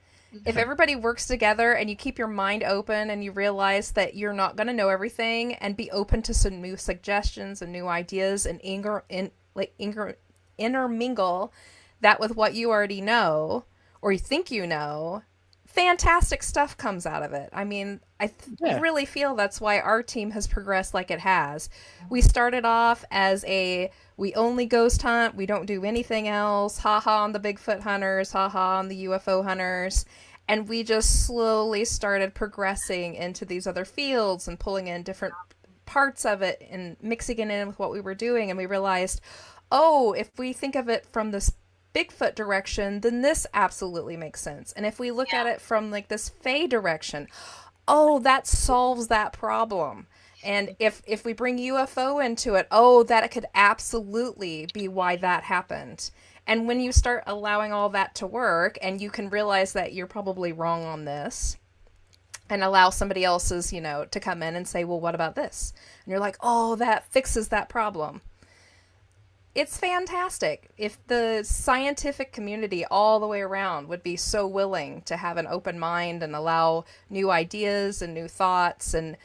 If everybody works together and you keep your mind open and you realize that you're not going to know everything and be open to some new suggestions and new ideas and intermingle that with what you already know or you think you know, fantastic stuff comes out of it. I mean, I really feel that's why our team has progressed like it has. We started off as we only ghost hunt, we don't do anything else, haha on the Bigfoot hunters, haha on the UFO hunters, and we just slowly started progressing into these other fields and pulling in different parts of it and mixing it in with what we were doing, and we realized, if we think of it from this Bigfoot direction, then this absolutely makes sense. And if we look at it from like this Fae direction, that solves that problem. And if we bring UFO into it, that could absolutely be why that happened. And when you start allowing all that to work and you can realize that you're probably wrong on this and allow somebody else's, to come in and say, well, what about this? And you're like, that fixes that problem. It's fantastic. If the scientific community all the way around would be so willing to have an open mind and allow new ideas and new thoughts and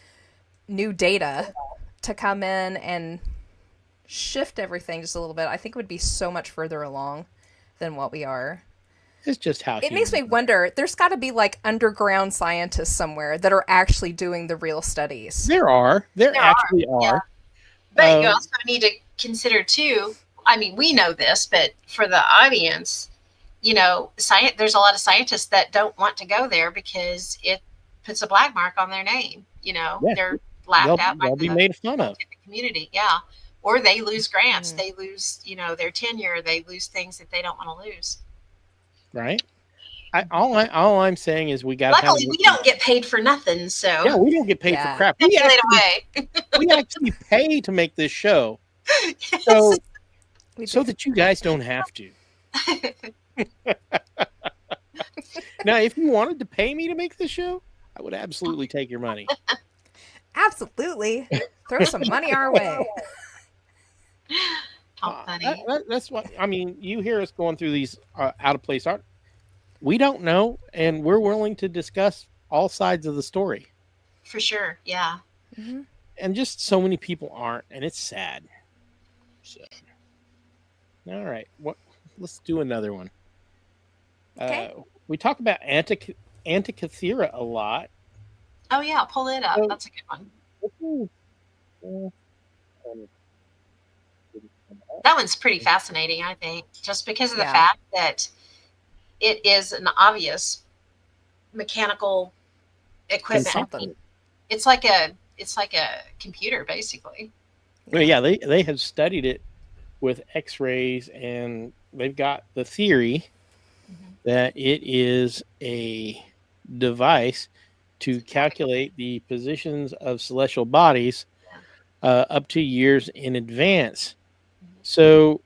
new data to come in and shift everything just a little bit, I think it would be so much further along than what we are. It's just how it makes me wonder. There's got to be like underground scientists somewhere that are actually doing the real studies. There actually are. Yeah. But you also need to consider too. I mean, we know this, but for the audience, there's a lot of scientists that don't want to go there because it puts a black mark on their name. They're laughed at by the made fun of community. Yeah. Or they lose grants. They lose, their tenure. They lose things that they don't want to lose. Right. All I'm saying is we got. Luckily, we don't get paid for nothing. So yeah, we don't get paid for crap. We actually pay to make this show. Yes. So that you guys don't have to. Now, if you wanted to pay me to make this show, I would absolutely take your money. Absolutely. Throw some money our way. How funny. That's what I mean. You hear us going through these out of place art. We don't know, and we're willing to discuss all sides of the story. For sure. Yeah. Hmm. And just so many people aren't, and it's sad. So, all right, let's do another one. Okay. We talk about Antikythera a lot. Oh yeah, pull it up. So- That's a good one. That one's pretty fascinating, I think, just because of the Yeah. fact that it is an obvious mechanical equipment. Something. It's like a computer, basically. Well, yeah, they have studied it with X-rays, and they've got the theory that it is a device to calculate the positions of celestial bodies up to years in advance. So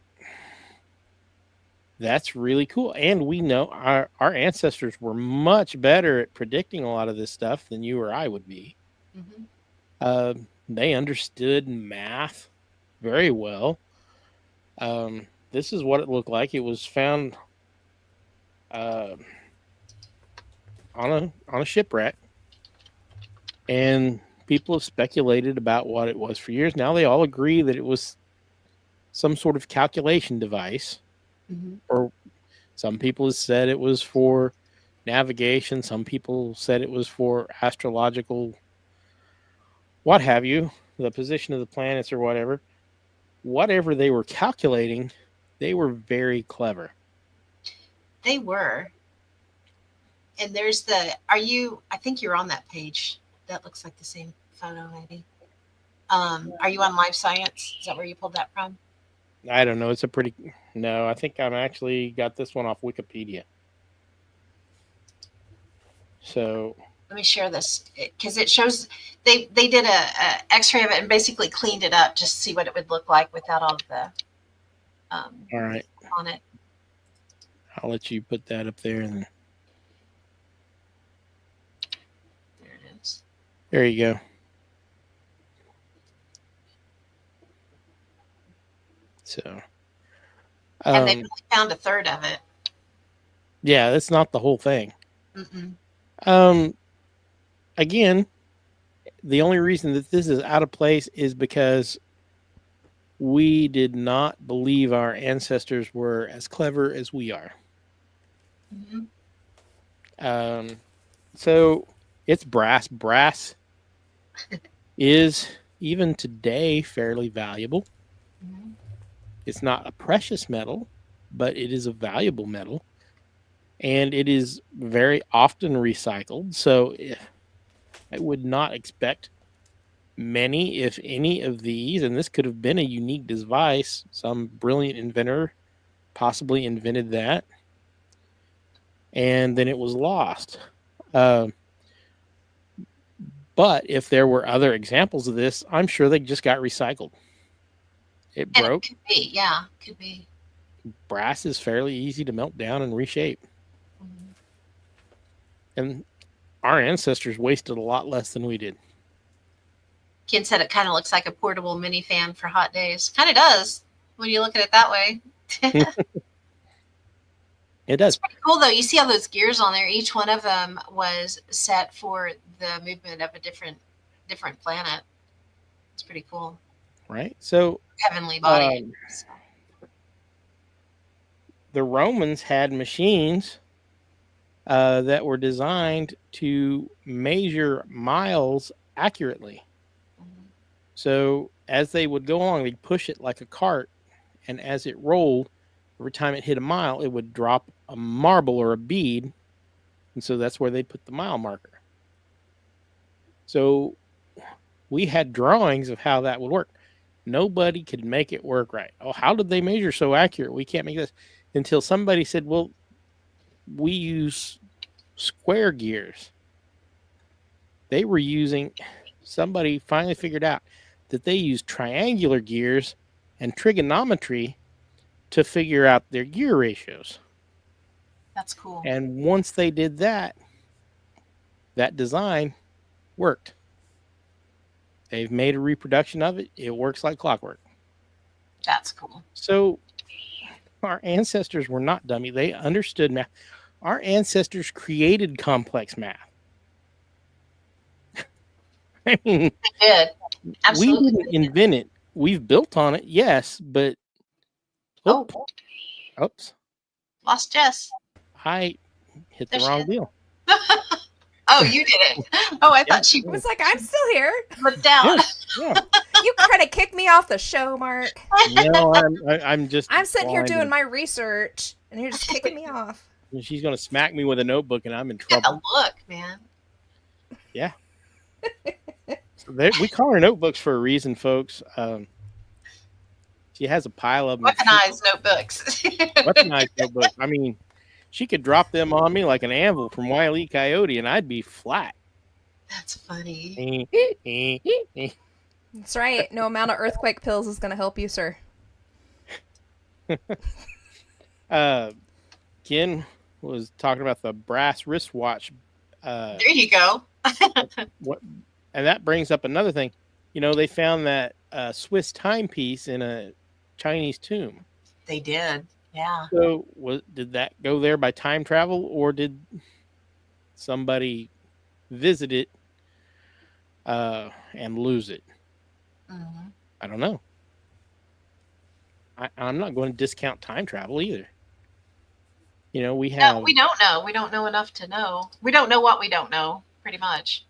that's really cool. And we know our ancestors were much better at predicting a lot of this stuff than you or I would be. Mhm. They understood math very well. This is what it looked like. It was found on a shipwreck, and people have speculated about what it was for years. Now they all agree that it was some sort of calculation device, or some people have said it was for navigation. Some people said it was for astrological, what have you, the position of the planets or whatever. Whatever they were calculating, they were very clever. They were. And there's I think you're on that page. That looks like the same photo, maybe. Are you on Life Science? Is that where you pulled that from? I don't know. No, I think I'm actually got this one off Wikipedia. So Let me share this because it shows they did a X-ray of it and basically cleaned it up just to see what it would look like without all of the all right, on it. I'll let you put that up there, and There it is. there you go. So, And they only found a third of it. yeah, that's not the whole thing. Mm-mm. Again, the only reason that this is out of place is because we did not believe our ancestors were as clever as we are. Mhm. So it's brass. Brass is even today fairly valuable. Mhm. It's not a precious metal, but it is a valuable metal, and it is very often recycled. So I would not expect many, if any, of these, and this could have been a unique device. Some brilliant inventor possibly invented that, and then it was lost. But if there were other examples of this, I'm sure they just got recycled. It And broke. it could be, yeah, could be. Brass is fairly easy to melt down and reshape. Mhm. And our ancestors wasted a lot less than we did. Ken said it kind of looks like a portable mini fan for hot days. Kind of does when you look at it that way. It does. Pretty cool though. You see all those gears on there. Each one of them was set for the movement of a different planet. It's pretty cool. Right? So Heavenly body. the Romans had machines that were designed to measure miles accurately. So as they would go along, they'd push it like a cart, and as it rolled, every time it hit a mile, it would drop a marble or a bead, and so that's where they'd put the mile marker. So we had drawings of how that would work. Nobody could make it work right. Oh, how did they measure so accurate? We can't make this. Until somebody said, well, we use square gears. They were using, somebody finally figured out that they used triangular gears and trigonometry to figure out their gear ratios. That's cool. And once they did that, that design worked. They've made a reproduction of it. It works like clockwork. That's cool. So our ancestors were not dummy. They understood math. Our ancestors created complex math. I mean, They did. Absolutely. we didn't invent it. We've built on it, yes, but oops, Lost Jess. I hit There the she wrong is. deal. Oh, you did it. Oh, I thought she I was like, I'm still here. put down. Yeah. You trying to kick me off the show, Mark? No, I'm just. I'm sitting here doing blinded. my research, and you're just kicking me off. She's gonna smack me with a notebook, and I'm in Got the trouble. look, man. Yeah. So we call her notebooks for a reason, folks. She has a pile of them. Weaponized notebooks. Weaponized notebooks. I mean, she could drop them on me like an anvil from Wile E. Coyote, and I'd be flat. That's funny. That's right. No amount of earthquake pills is going to help you, sir. Ken was talking about the brass wristwatch. There you go. And that brings up another thing. You know, they found that Swiss timepiece in a Chinese tomb. They did. Yeah. So did that go there by time travel, or did somebody visit it and lose it? Mm-hmm. I don't know. I'm not going to discount time travel either. You know, we have. No, we don't know. We don't know enough to know. We don't know what we don't know, pretty much.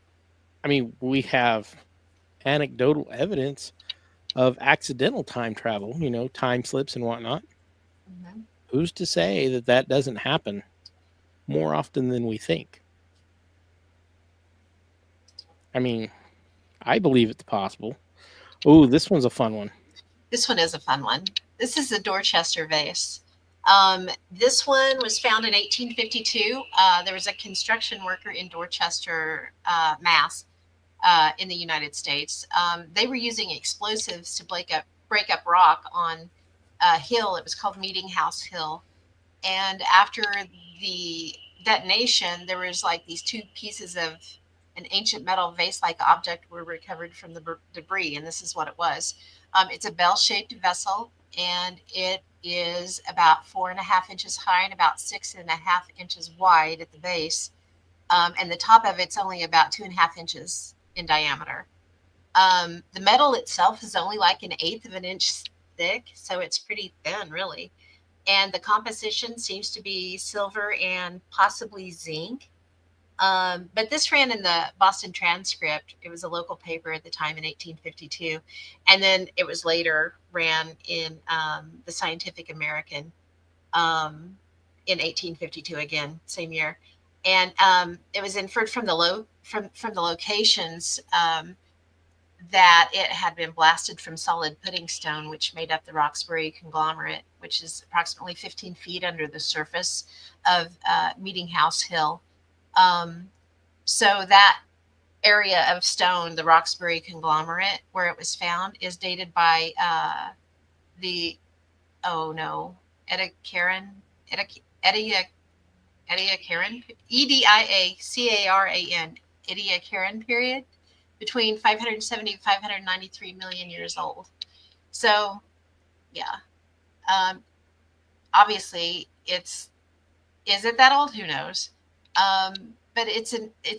I mean, we have anecdotal evidence of accidental time travel, you know, time slips and whatnot. Mm-hmm. Who's to say that that doesn't happen more often than we think? I mean, I believe it's possible. Oh, this one's a fun one. This one is a fun one. This is a Dorchester vase. This one was found in 1852. There was a construction worker in Dorchester, Mass, in the United States. They were using explosives to break up rock on a hill. It was called Meeting House Hill. And after the detonation, there was like these two pieces of an ancient metal vase-like object were recovered from the debris, and this is what it was. It's a bell-shaped vessel, and it is about 4.5 inches high and about 6.5 inches wide at the base. And the top of it's only about 2.5 inches in diameter. The metal itself is only like 1/8 of an inch thick, so it's pretty thin, really. And the composition seems to be silver and possibly zinc. But this ran in the Boston Transcript. It was a local paper at the time in 1852. And then it was later ran in the Scientific American in 1852 again, same year. And it was inferred from the locations that it had been blasted from solid pudding stone, which made up the Roxbury conglomerate, which is approximately 15 feet under the surface of Meeting House Hill. So that area of stone, the Roxbury conglomerate, where it was found, is dated by Ediacaran, Ediacaran period, between 570 and 593 million years old. So, yeah. Obviously, is it that old? Who knows? But it's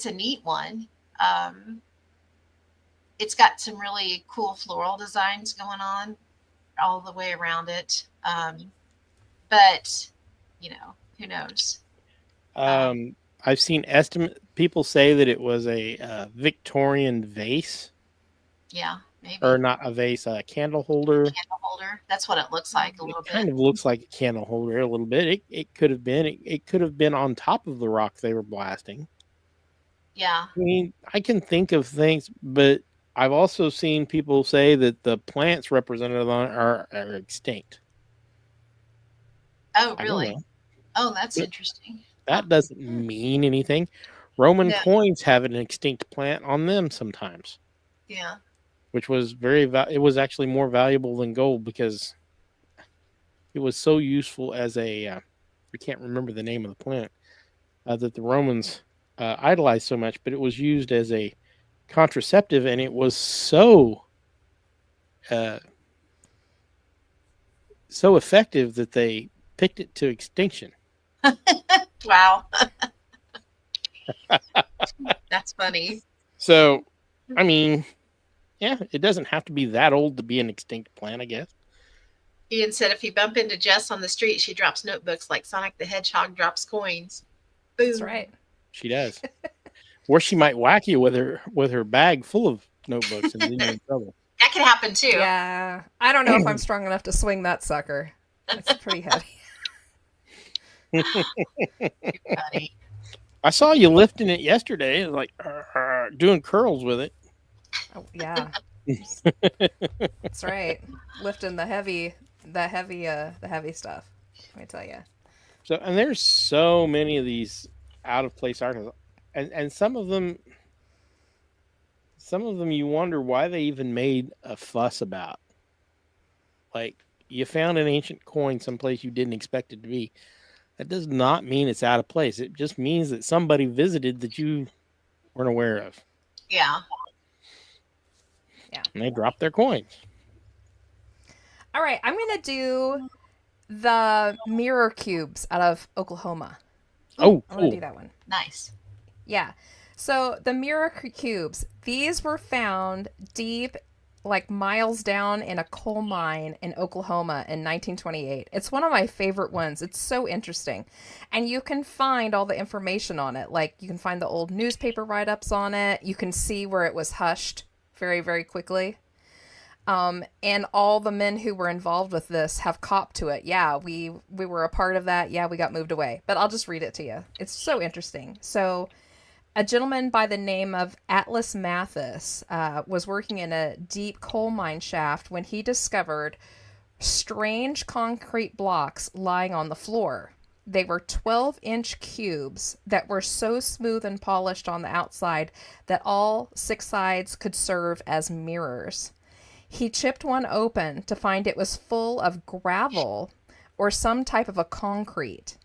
a neat one. It's got some really cool floral designs going on all the way around it. But, you know, who knows? I've seen people say that it was a Victorian vase. Yeah, maybe. Or not a vase, a candle holder. Candle holder. That's what it looks like a little bit. Kind of looks like a candle holder a little bit. It could have been. It could have been on top of the rock they were blasting. Yeah. I mean, I can think of things, but I've also seen people say that the plants represented on are extinct. Oh, really? Oh, that's interesting. That doesn't mean anything. Roman coins have an extinct plant on them sometimes. Yeah. Which was it was actually more valuable than gold because it was so useful as I can't remember the name of the plant, that the Romans idolized so much, but it was used as a contraceptive, and it was so so effective that they picked it to extinction. Wow. That's funny. So, I mean, yeah, it doesn't have to be that old to be an extinct plant, I guess. Ian said if you bump into Jess on the street, she drops notebooks like Sonic the Hedgehog drops coins. Boom. That's right. She does. Or she might whack you with her bag full of notebooks and leave you in trouble. That could happen too. Yeah. I don't know if I'm strong enough to swing that sucker. It's pretty heavy. Funny. I saw you lifting it yesterday, like doing curls with it. Oh, yeah. That's right. Lifting the heavy stuff. Let me tell you. So, and there's so many of these out of place articles, and some of them you wonder why they even made a fuss about. Like, you found an ancient coin someplace you didn't expect it to be. That does not mean it's out of place. It just means that somebody visited that you weren't aware of. Yeah. Yeah. And they dropped their coins. All right, I'm going to do the mirror cubes out of Oklahoma. Oh, I want to cool. do that one. Nice. Yeah. So the mirror cubes, these were found deep, like miles down in a coal mine in Oklahoma in 1928. It's one of my favorite ones. It's so interesting. And you can find all the information on it. Like, you can find the old newspaper write-ups on it. You can see where it was hushed very, very quickly. And all the men who were involved with this have copped to it. Yeah, we were a part of that. Yeah, we got moved away. But I'll just read it to you. It's so interesting. So a gentleman by the name of Atlas Mathis was working in a deep coal mine shaft when he discovered strange concrete blocks lying on the floor. They were 12-inch cubes that were so smooth and polished on the outside that all 6 sides could serve as mirrors. He chipped one open to find it was full of gravel or some type of a concrete.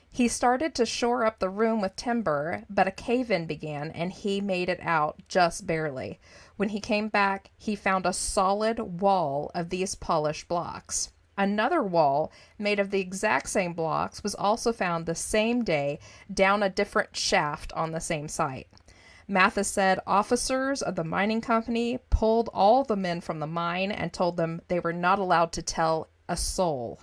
He started to shore up the room with timber, but a cave-in began and he made it out just barely. When he came back, he found a solid wall of these polished blocks. Another wall made of the exact same blocks was also found the same day down a different shaft on the same site. Mathis said officers of the mining company pulled all the men from the mine and told them they were not allowed to tell a soul.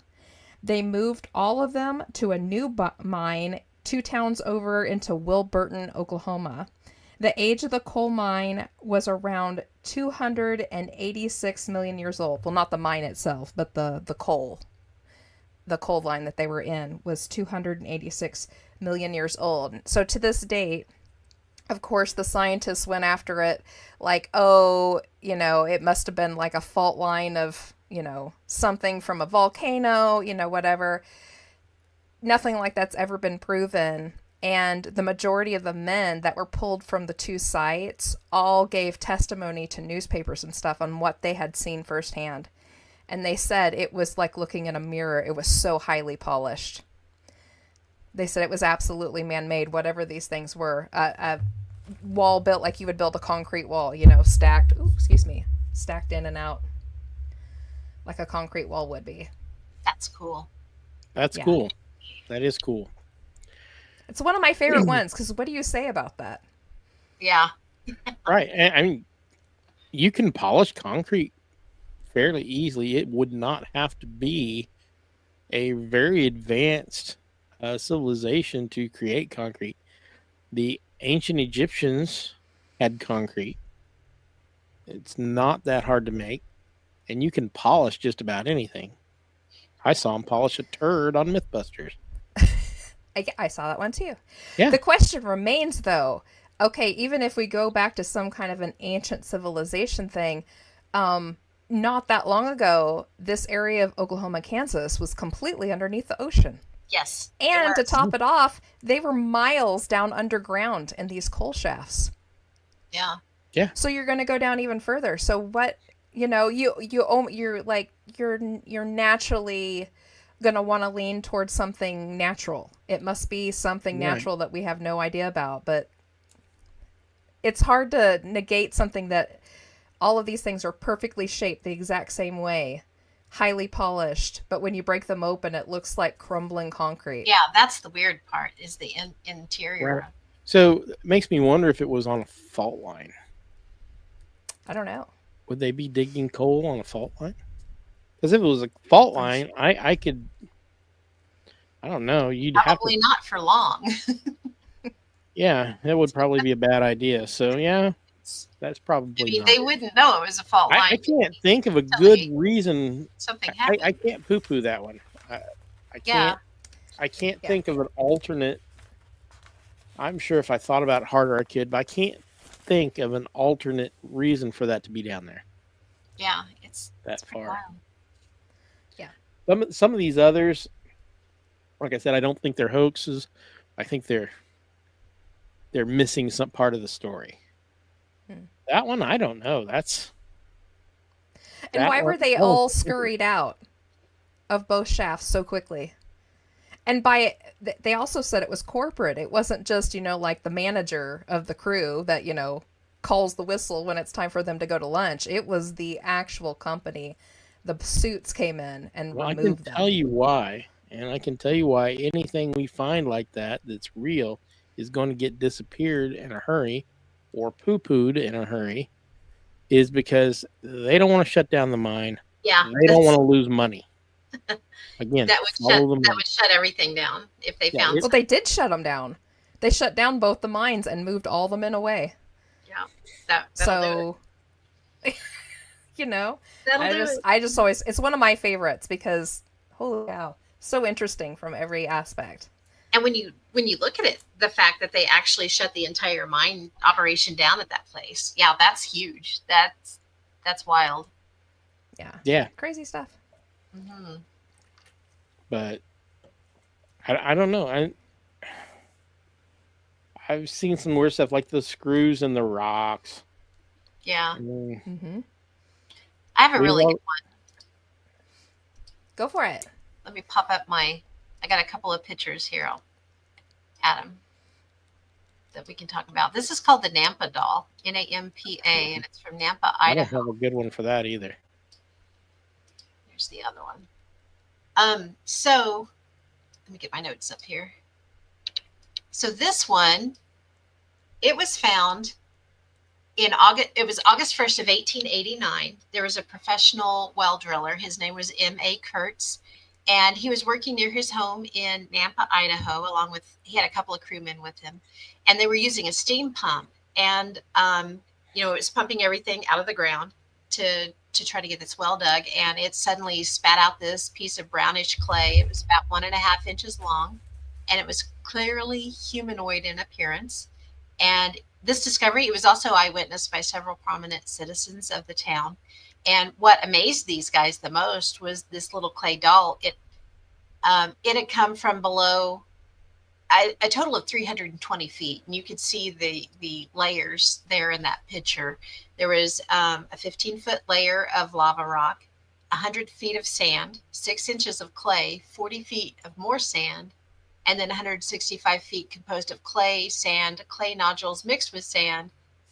They moved all of them to a new mine 2 towns over into Wilburton, Oklahoma. The age of the coal mine was around 286 million years old. Well, not the mine itself, but the coal. The coal line that they were in was 286 million years old. So to this date, of course, the scientists went after it like, oh, it must have been like a fault line of, something from a volcano, whatever. Nothing like that's ever been proven. And the majority of the men that were pulled from the 2 sites all gave testimony to newspapers and stuff on what they had seen firsthand. And they said it was like looking in a mirror. It was so highly polished. They said it was absolutely man-made, whatever these things were. A wall built like you would build a concrete wall, stacked in and out like a concrete wall would be. That's cool. That's cool. That is cool. It's one of my favorite ones, because what do you say about that? Yeah. Right. And, I mean, you can polish concrete fairly easily. It would not have to be a very advanced civilization to create concrete. The ancient Egyptians had concrete. It's not that hard to make, and you can polish just about anything. I saw them polish a turd on Mythbusters. I saw that one too. Yeah. The question remains, though, okay, even if we go back to some kind of an ancient civilization thing, not that long ago, this area of Oklahoma, Kansas was completely underneath the ocean. Yes. And to top it off, they were miles down underground in these coal shafts. Yeah. Yeah. So you're going to go down even further. So what, you're naturally going to want to lean towards something natural. It must be something natural that we have no idea about. But it's hard to negate something that all of these things are perfectly shaped the exact same way, highly polished, but when you break them open, it looks like crumbling concrete. Yeah, that's the weird part is the interior. Right. So it makes me wonder if it was on a fault line. I don't know. Would they be digging coal on a fault line? Because if it was a fault line, I could. I don't know. You'd have to. Probably not for long. Yeah, that would probably be a bad idea. So yeah, that's probably. I mean, not. they wouldn't know it was a fault line. I can't think of a good reason. Something happened. I can't poo-poo that one. I can't. Yeah. I can't think of an alternate. I'm sure if I thought about it harder, I could, but I can't think of an alternate reason for that to be down there Yeah, it's that pretty far. wild. Some of these others, like I said, I don't think they're hoaxes. I think they're missing some part of the story. That one, I don't know. And why were they all scurried out of both shafts so quickly? And they also said it was corporate. It wasn't just, like the manager of the crew that, calls the whistle when it's time for them to go to lunch. It was the actual company. The suits came in and removed them. I can tell you why. And I can tell you why anything we find like that's real is going to get disappeared in a hurry or poo-pooed in a hurry is because they don't want to shut down the mine. Yeah. They don't want to lose money. Again, that would shut everything down if they found. Well, they did shut them down. They shut down both the mines and moved all the men away. Yeah. So, I just always, it's one of my favorites because holy cow, so interesting from every aspect. And when you look at it, the fact that they actually shut the entire mine operation down at that place, yeah, that's huge. That's wild. Yeah. Crazy stuff. Mm-hmm. But I don't know. I've seen some weird stuff like the screws and the rocks. Yeah. Mm-hmm. I have a really good one. Go for it. Let me pop up I got a couple of pictures here. I'll add them that we can talk about. This is called the Nampa doll, Nampa, and it's from Nampa, Idaho. I don't have a good one for that either. Here's the other one. So let me get my notes up here. So this one, it was found in August. It was August 1st of 1889. There was a professional well driller. His name was M.A. Kurtz, and he was working near his home in Nampa, Idaho, he had a couple of crewmen with him, and they were using a steam pump, and it was pumping everything out of the ground to try to get this well dug, and it suddenly spat out this piece of brownish clay. It was about 1.5 inches long, and it was clearly humanoid in appearance. And this discovery, it was also eyewitnessed by several prominent citizens of the town. And what amazed these guys the most was this little clay doll. It had come from below a total of 320 feet. And you could see the layers there in that picture. There was a 15-foot layer of lava rock, 100 feet of sand, 6 inches of clay, 40 feet of more sand, and then 165 feet composed of clay, sand, clay nodules mixed with sand,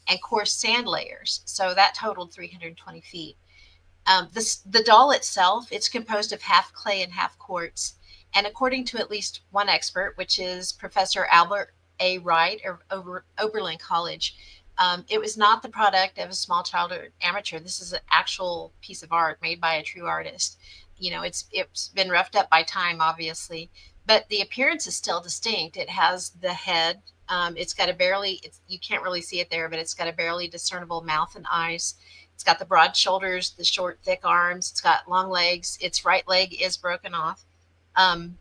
and coarse sand layers. So that totaled 320 feet. The doll itself, it's composed of half clay and half quartz. And according to at least one expert, which is Professor Albert A. Wright of Oberlin College, it was not the product of a small child or amateur. This is an actual piece of art made by a true artist. It's been roughed up by time, obviously, but the appearance is still distinct. It has the head. It's got you can't really see it there, but it's got a barely discernible mouth and eyes. It's got the broad shoulders, the short, thick arms. It's got long legs. Its right leg is broken off. And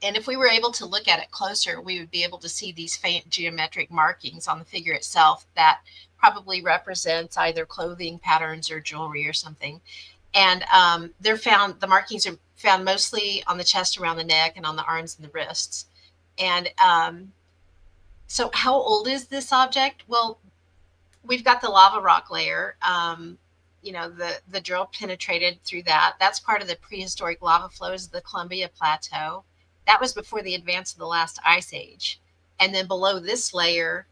if we were able to look at it closer, we would be able to see these faint geometric markings on the figure itself that probably represents either clothing patterns or jewelry or something. And the markings are found mostly on the chest, around the neck, and on the arms and the wrists. And so how old is this object? Well, we've got the lava rock layer. The drill penetrated through that. That's part of the prehistoric lava flows of the Columbia Plateau. That was before the advance of the last ice age. And then below this layer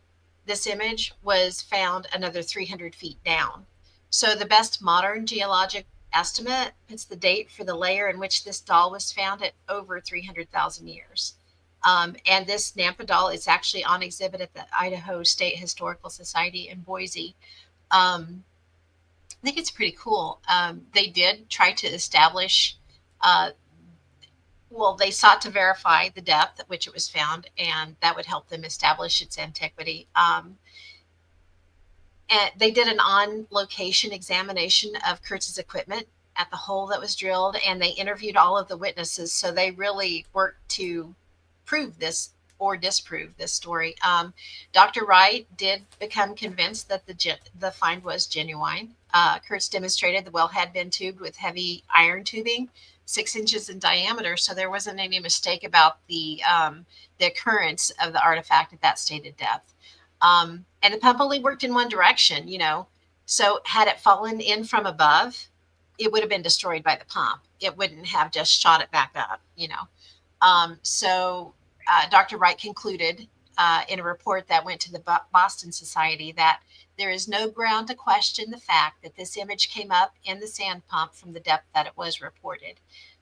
this image was found another 300 feet down. So the best modern geologic estimate puts the date for the layer in which this doll was found at over 300,000 years. And this Nampa doll is actually on exhibit at the Idaho State Historical Society in Boise. I think it's pretty cool. They did try to establish, they sought to verify the depth at which it was found, and that would help them establish its antiquity. And they did an on-location examination of Kurtz's equipment at the hole that was drilled, and they interviewed all of the witnesses. So they really worked to prove this or disprove this story. Dr. Wright did become convinced that the find was genuine. Kurtz demonstrated the well had been tubed with heavy iron tubing, 6 inches in diameter, so there wasn't any mistake about the occurrence of the artifact at that stated depth. And the pump only worked in one direction, so had it fallen in from above, it would have been destroyed by the pump. It wouldn't have just shot it back up, So Dr. Wright concluded in a report that went to the Boston Society that there is no ground to question the fact that this image came up in the sand pump from the depth that it was reported.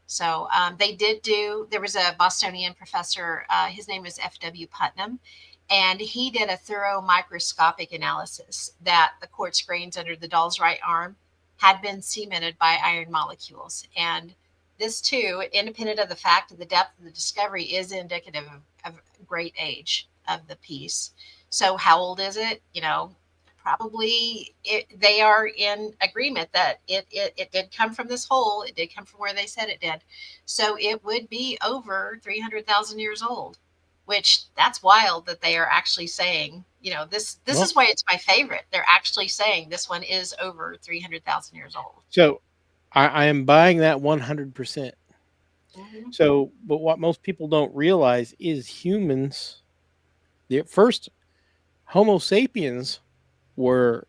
So there was a Bostonian professor, his name was F.W. Putnam, and he did a thorough microscopic analysis that the quartz grains under the doll's right arm had been cemented by iron molecules. And this too, independent of the fact of the depth of the discovery, is indicative of great age of the piece. So how old is it? Probably they are in agreement that it did come from this hole. It did come from where they said it did. So it would be over 300,000 years old, which that's wild that they are actually saying, this is why it's my favorite. They're actually saying this one is over 300,000 years old. So I am buying that 100%. Mm-hmm. So, but what most people don't realize is humans, the first Homo sapiens were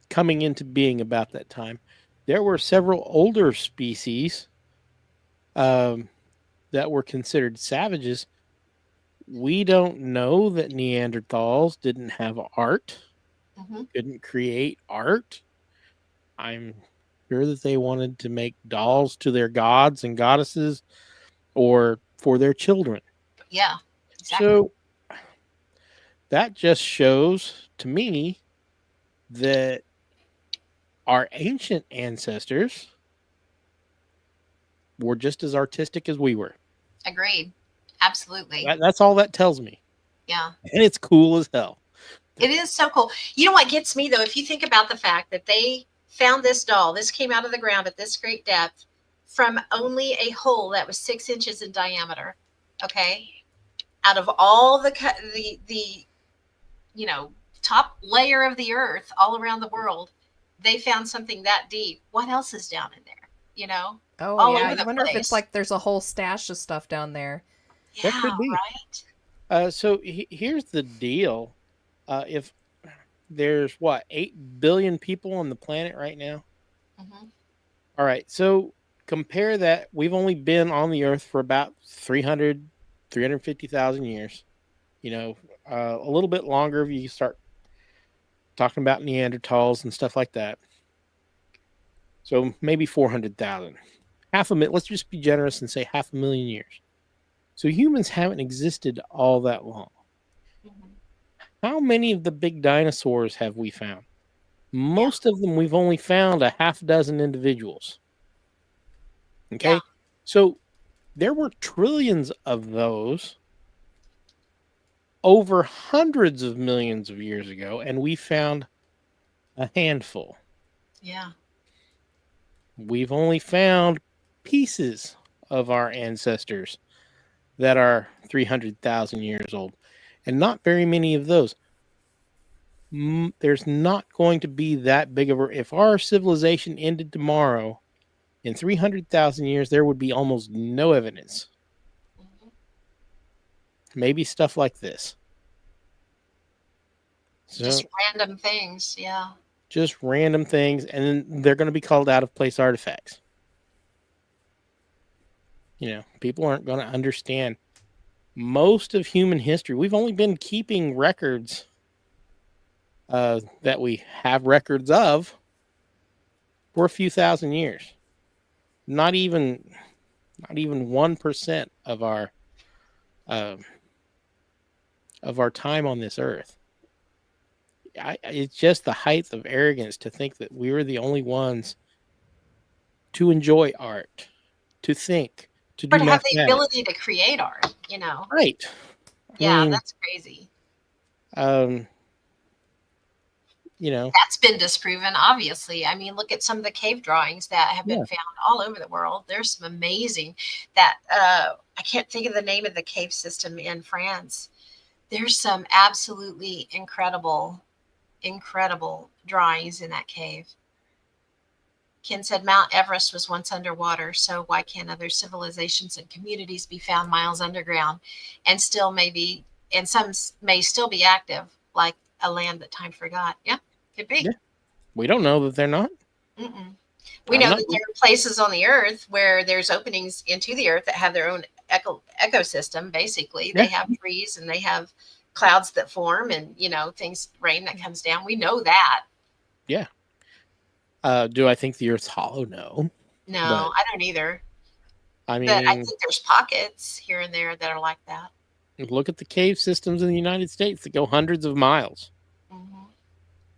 coming into being about that time. There were several older species that were considered savages. We don't know that Neanderthals didn't have art, couldn't create art. I'm sure that they wanted to make dolls to their gods and goddesses or for their children. Yeah, exactly. So that just shows to me that our ancient ancestors were just as artistic as we were. Agreed. Absolutely. That's all that tells me. Yeah. And it's cool as hell. It is so cool. You know what gets me, though? If you think about the fact that they found this doll, this came out of the ground at this great depth from only a hole that was 6 inches in diameter. Okay. Out of all the top layer of the earth all around the world, they found something that deep. What else is down in there? Oh, all yeah. over the I wonder place. if it's like there's a whole stash of stuff down there. Yeah, that could be. Right? So here's the deal. If there's 8 billion people on the planet right now. Mm-hmm. All right. So compare that. We've only been on the earth for about 350,000 years, a little bit longer if you start talking about Neanderthals and stuff like that. So maybe 400,000, let's just be generous and say 500,000 years. So humans haven't existed all that long. Mm-hmm. How many of the big dinosaurs have we found? Most of them, we've only found a half dozen individuals. Okay. Yeah. So there were trillions of those over hundreds of millions of years ago, and we found a handful. Yeah. We've only found pieces of our ancestors that are 300,000 years old, and not very many of those. There's not going to be that big of if our civilization ended tomorrow, in 300,000 years, there would be almost no evidence. Maybe stuff like this. So, just random things, yeah. Just random things, and then they're going to be called out-of-place artifacts. People aren't going to understand most of human history, we've only been keeping records that we have records of for a few thousand years. Not even 1% of our time on this earth. It's just the height of arrogance to think that we were the only ones to enjoy art, to think, to do Or to have the mathematics. ability to create art, Right. Yeah, I mean, that's crazy. That's been disproven, obviously. I mean, look at some of the cave drawings that have been found all over the world. There's some amazing that I can't think of the name of the cave system in France. There's some absolutely incredible drawings in that cave. Ken said Mount Everest was once underwater, so why can't other civilizations and communities be found miles underground and some may still be active, like a land that time forgot? Yeah, could be. Yeah. We don't know that they're not. We know that there are places on the earth where there's openings into the earth that have their own ecosystem, basically. They have trees and they have clouds that form and, rain that comes down. We know that. Yeah. Do I think the earth's hollow? No. No, I don't either. I mean, but I think there's pockets here and there that are like that. Look at the cave systems in the United States that go hundreds of miles. Mm-hmm.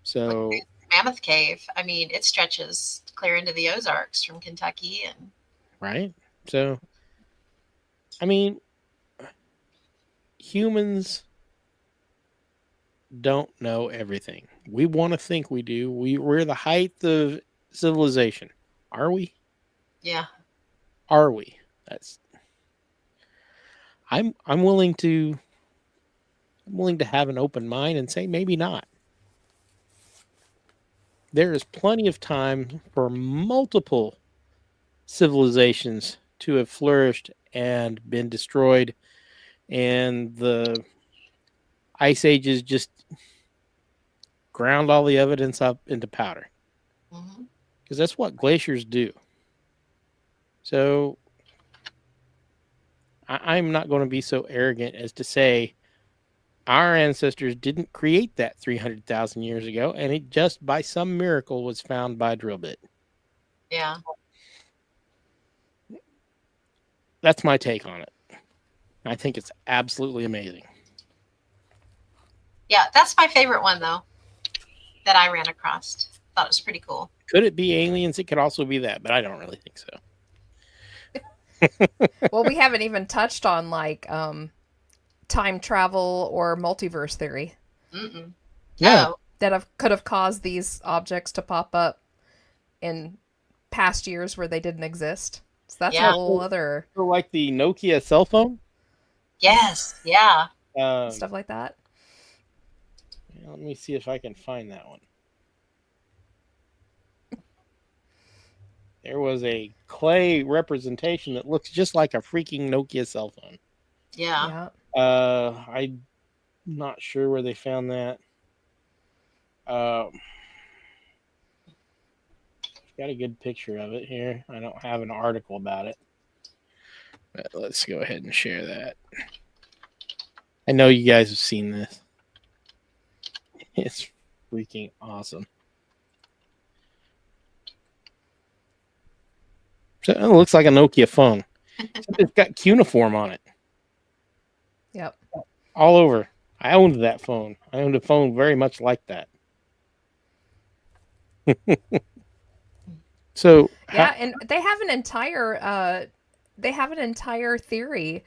So like Mammoth Cave, I mean, it stretches clear into the Ozarks from Kentucky and right. So, I mean, humans don't know everything. We want to think we do. We're the height of civilization. Are we? Yeah. Are we? I'm willing to have an open mind and say maybe not. There is plenty of time for multiple civilizations to have flourished and been destroyed, and the ice ages just ground all the evidence up into powder. Because that's what glaciers do. So I'm not going to be so arrogant as to say our ancestors didn't create that 300,000 years ago, and it just by some miracle was found by a drill bit. Yeah. That's my take on it. I think it's absolutely amazing. Yeah, that's my favorite one, though, that I ran across. Thought it was pretty cool. Could it be aliens? It could also be that, but I don't really think so. Well, we haven't even touched on time travel or multiverse theory. No. That could have caused these objects to pop up in past years where they didn't exist. So that's a whole other... So like the Nokia cell phone? Yes, yeah. Stuff like that. Let me see if I can find that one. There was a clay representation that looks just like a freaking Nokia cell phone. Yeah. I'm not sure where they found that. Got a good picture of it here. I don't have an article about it. But let's go ahead and share that. I know you guys have seen this. It's freaking awesome. So it looks like a Nokia phone. It's got cuneiform on it. Yep. All over. I owned that phone. I owned a phone very much like that. So yeah, and they have an entire theory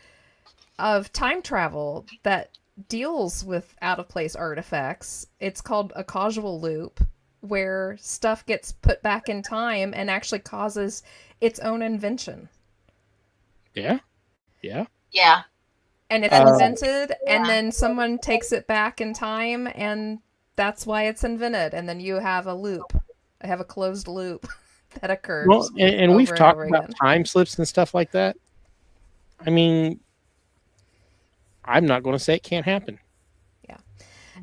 of time travel that deals with out of place artifacts. It's called a causal loop, where stuff gets put back in time and actually causes its own invention. Yeah. And it's invented, and then someone takes it back in time, and that's why it's invented. And then you have a loop. I have a closed loop that occurs. Well, and we've talked about time slips and stuff like that. I mean, I'm not going to say it can't happen. Yeah.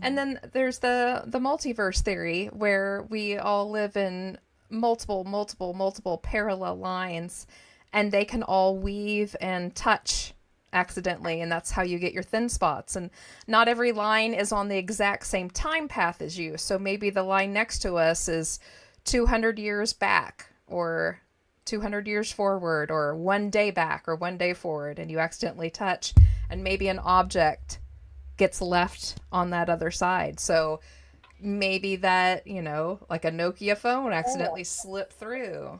And then there's the multiverse theory, where we all live in multiple parallel lines, and they can all weave and touch accidentally, and that's how you get your thin spots. And not every line is on the exact same time path as you. So maybe the line next to us is 200 years back, or 200 years forward, or 1 day back, or 1 day forward, and you accidentally touch, and maybe an object gets left on that other side. So maybe that, like a Nokia phone accidentally slipped through.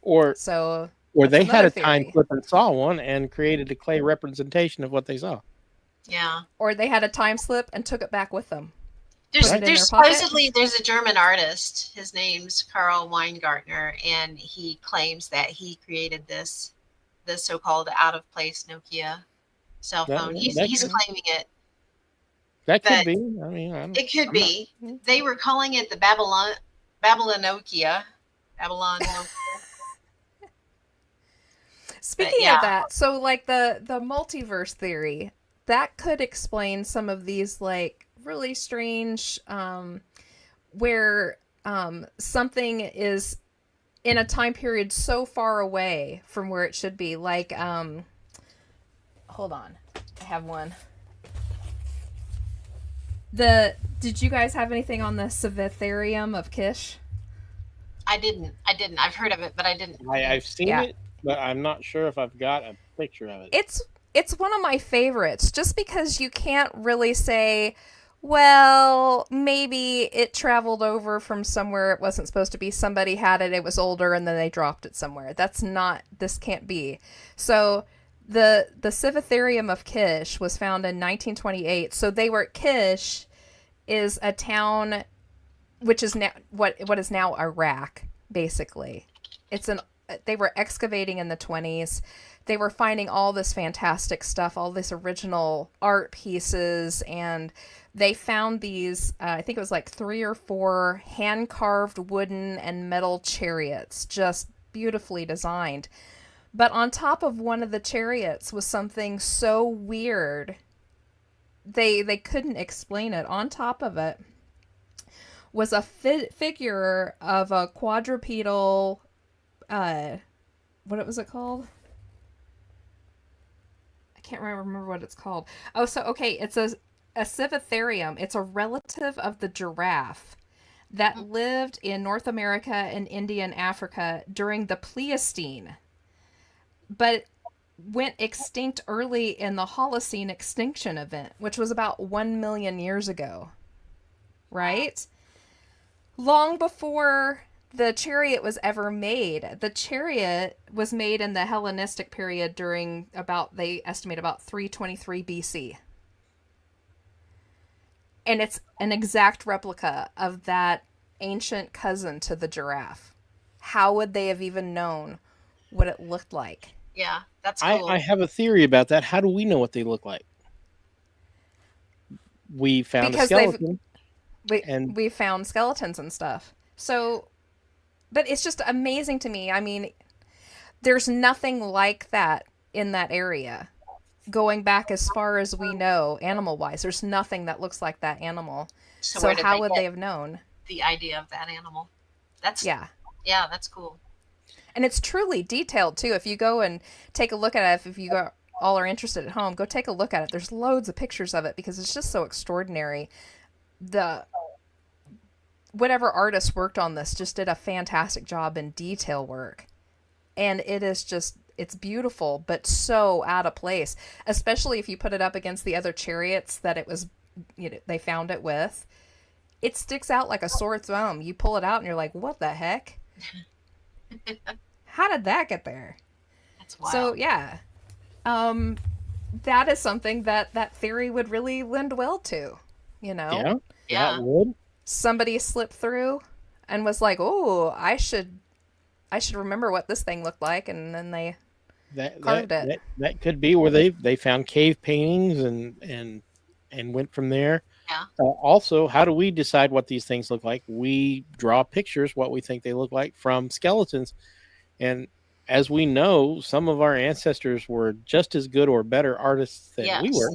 Or So they had another a time theory. slip and saw one and created a clay representation of what they saw. Yeah. Or they had a time slip and took it back with them. There's Put it in there's their pocket? supposedly there's a German artist. His name's Karl Weingartner, and he claims that he created this so-called out-of-place Nokia cell That- phone. that He's could- claiming it. That could But be. I mean, It could I'm be. They were calling it the Babylon Nokia. Babylon Nokia. Speaking yeah. of that, so like the multiverse theory, that could explain some of these like really strange where something is in a time period so far away from where it should be. Like hold on. I have one. Did you guys have anything on the Savitharium of Kish? I didn't. I've heard of it, but I didn't. I've seen Yeah. it, but I'm not sure if I've got a picture of it. It's one of my favorites, just because you can't really say, well, maybe it traveled over from somewhere it wasn't supposed to be. Somebody had it, it was older, and then they dropped it somewhere. This can't be. So the Savitharium of Kish was found in 1928. So Kish is a town which is now what is now Iraq, basically. They were excavating in the 20s. They were finding all this fantastic stuff, all this original art pieces, and they found these, I think it was like 3 or 4 hand-carved wooden and metal chariots, just beautifully designed. But on top of one of the chariots was something so weird, they couldn't explain it. On top of it was a figure of a quadrupedal, what was it called? I can't remember what it's called. Oh, so, okay, it's a Civitharium. It's a relative of the giraffe that lived in North America and India and Africa during the Pleistocene, but went extinct early in the Holocene extinction event, which was about 1 million years ago, right? Long before the chariot was ever made. The chariot was made in the Hellenistic period during they estimate about 323 BC. And it's an exact replica of that ancient cousin to the giraffe. How would they have even known what it looked like? Yeah, that's cool. I have a theory about that. How do we know what they look like? We found a skeleton. We found skeletons and stuff. So, but it's just amazing to me. I mean, there's nothing like that in that area. Going back as far as we know, animal-wise, there's nothing that looks like that animal. So where did how would they have known? The idea of that animal. Yeah, that's cool. and it's truly detailed too. If you go and take a look at it, if you all are interested at home, go take a look at it. There's loads of pictures of it because it's just so extraordinary. Whatever artist worked on this just did a fantastic job in detail work, and it's beautiful, but so out of place, especially if you put it up against the other chariots that it was, they found it with. It sticks out like a sore thumb. You pull it out and you're like, what the heck? How did that get there? That's wild. So yeah, that is something that theory would really lend well to, Yeah, Yeah. that would. Somebody slipped through and was like, oh, I should remember what this thing looked like, and then they carved it. That could be where they found cave paintings and went from there. Yeah. Also, how do we decide what these things look like? We draw pictures, what we think they look like, from skeletons. And as we know, some of our ancestors were just as good or better artists than we were.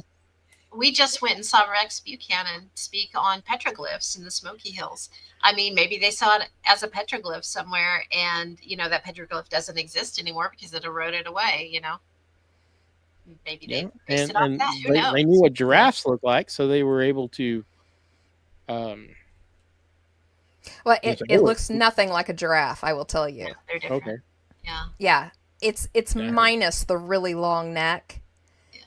We just went and saw Rex Buchanan speak on petroglyphs in the Smoky Hills. I mean, maybe they saw it as a petroglyph somewhere, and that petroglyph doesn't exist anymore because it eroded away. Maybe Yeah, they based it off and that. Who knows? they knew what giraffes look like, so they were able to. Well, They it, said, it "Oh, looks nothing like a giraffe, I will tell you. Yeah, they're different. okay." Yeah. Yeah, it's Yeah. minus the really long neck. Yeah.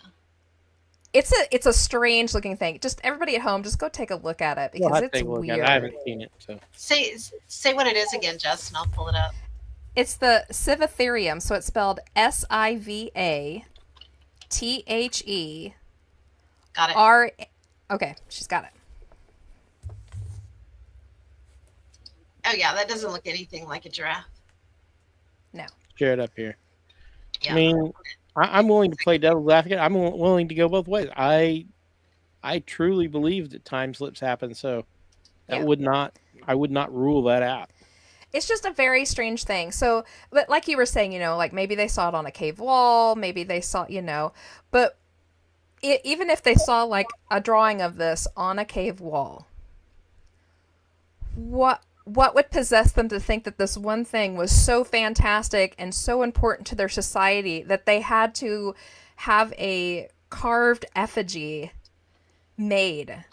It's a strange looking thing. Just everybody at home, just go take a look at it Well, because I'll it's take a look at weird. it. I haven't seen it, so Say what it is again, Justin. I'll pull it up. It's the Civatherium, so it's spelled SIVATHE Got it. R. Okay, she's got it. Oh yeah, that doesn't look anything like a giraffe. No. share it up here. Yeah. I mean, I'm willing to play devil's advocate. I'm willing to go both ways. I truly believe that time slips happen, so that Yeah. I would not rule that out. It's just a very strange thing. So, but like you were saying, like maybe they saw it on a cave wall, maybe they saw, but even if they saw like a drawing of this on a cave wall, what would possess them to think that this one thing was so fantastic and so important to their society that they had to have a carved effigy made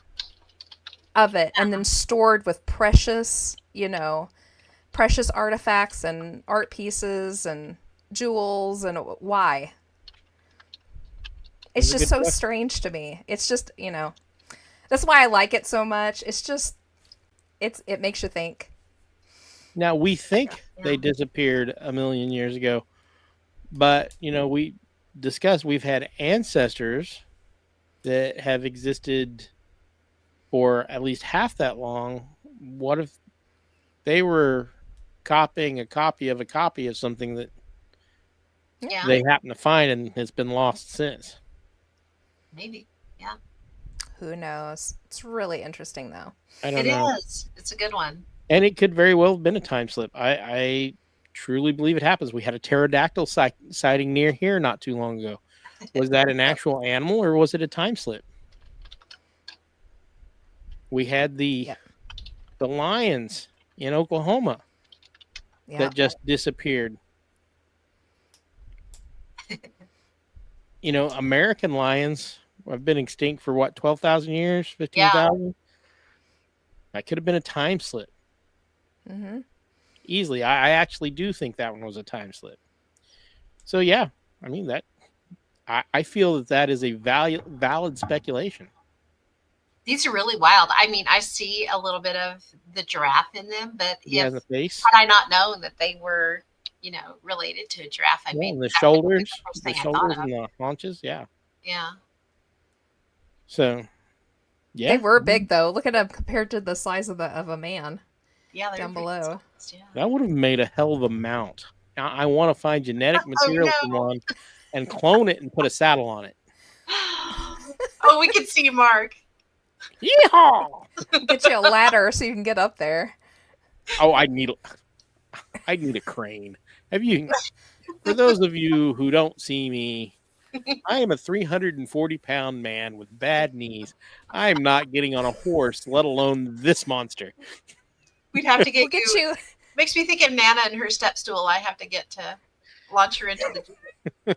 of it and then stored with precious artifacts and art pieces and jewels, and why? It's just so strange to me. It's just, that's why I like it so much. It's just, it makes you think. Now, we think they disappeared a million years ago, but, we discussed we've had ancestors that have existed for at least half that long. What if they were copying a copy of something that they happen to find and it's been lost since? Maybe. Yeah. Who knows? It's really interesting, though. I don't know. It is. It's a good one. And it could very well have been a time slip. I truly believe it happens. We had a pterodactyl sighting near here not too long ago. Was that an actual animal or was it a time slip? We had the lions in Oklahoma that just disappeared. American lions have been extinct for what, 12,000 years, 15,000? Yeah. That could have been a time slip. Mm-hmm. Easily. I actually do think that one was a time slip. So yeah, I mean that. I feel that is a valid speculation. These are really wild. I mean, I see a little bit of the giraffe in them, but in the face. Had I not known that they were, related to a giraffe, I mean, the shoulders, and the haunches, yeah. So, yeah, they were big though. Look at them compared to the size of a man. Yeah, down below. That would have made a hell of a mount. I want to find genetic material from one and clone it and put a saddle on it. Oh, we can see Mark. Yeehaw! Get you a ladder so you can get up there. Oh, I need a crane. For those of you who don't see me, I am a 340-pound man with bad knees. I am not getting on a horse, let alone this monster. We'd have to get you. Makes me think of Nana and her step stool. I have to get to launch her into the.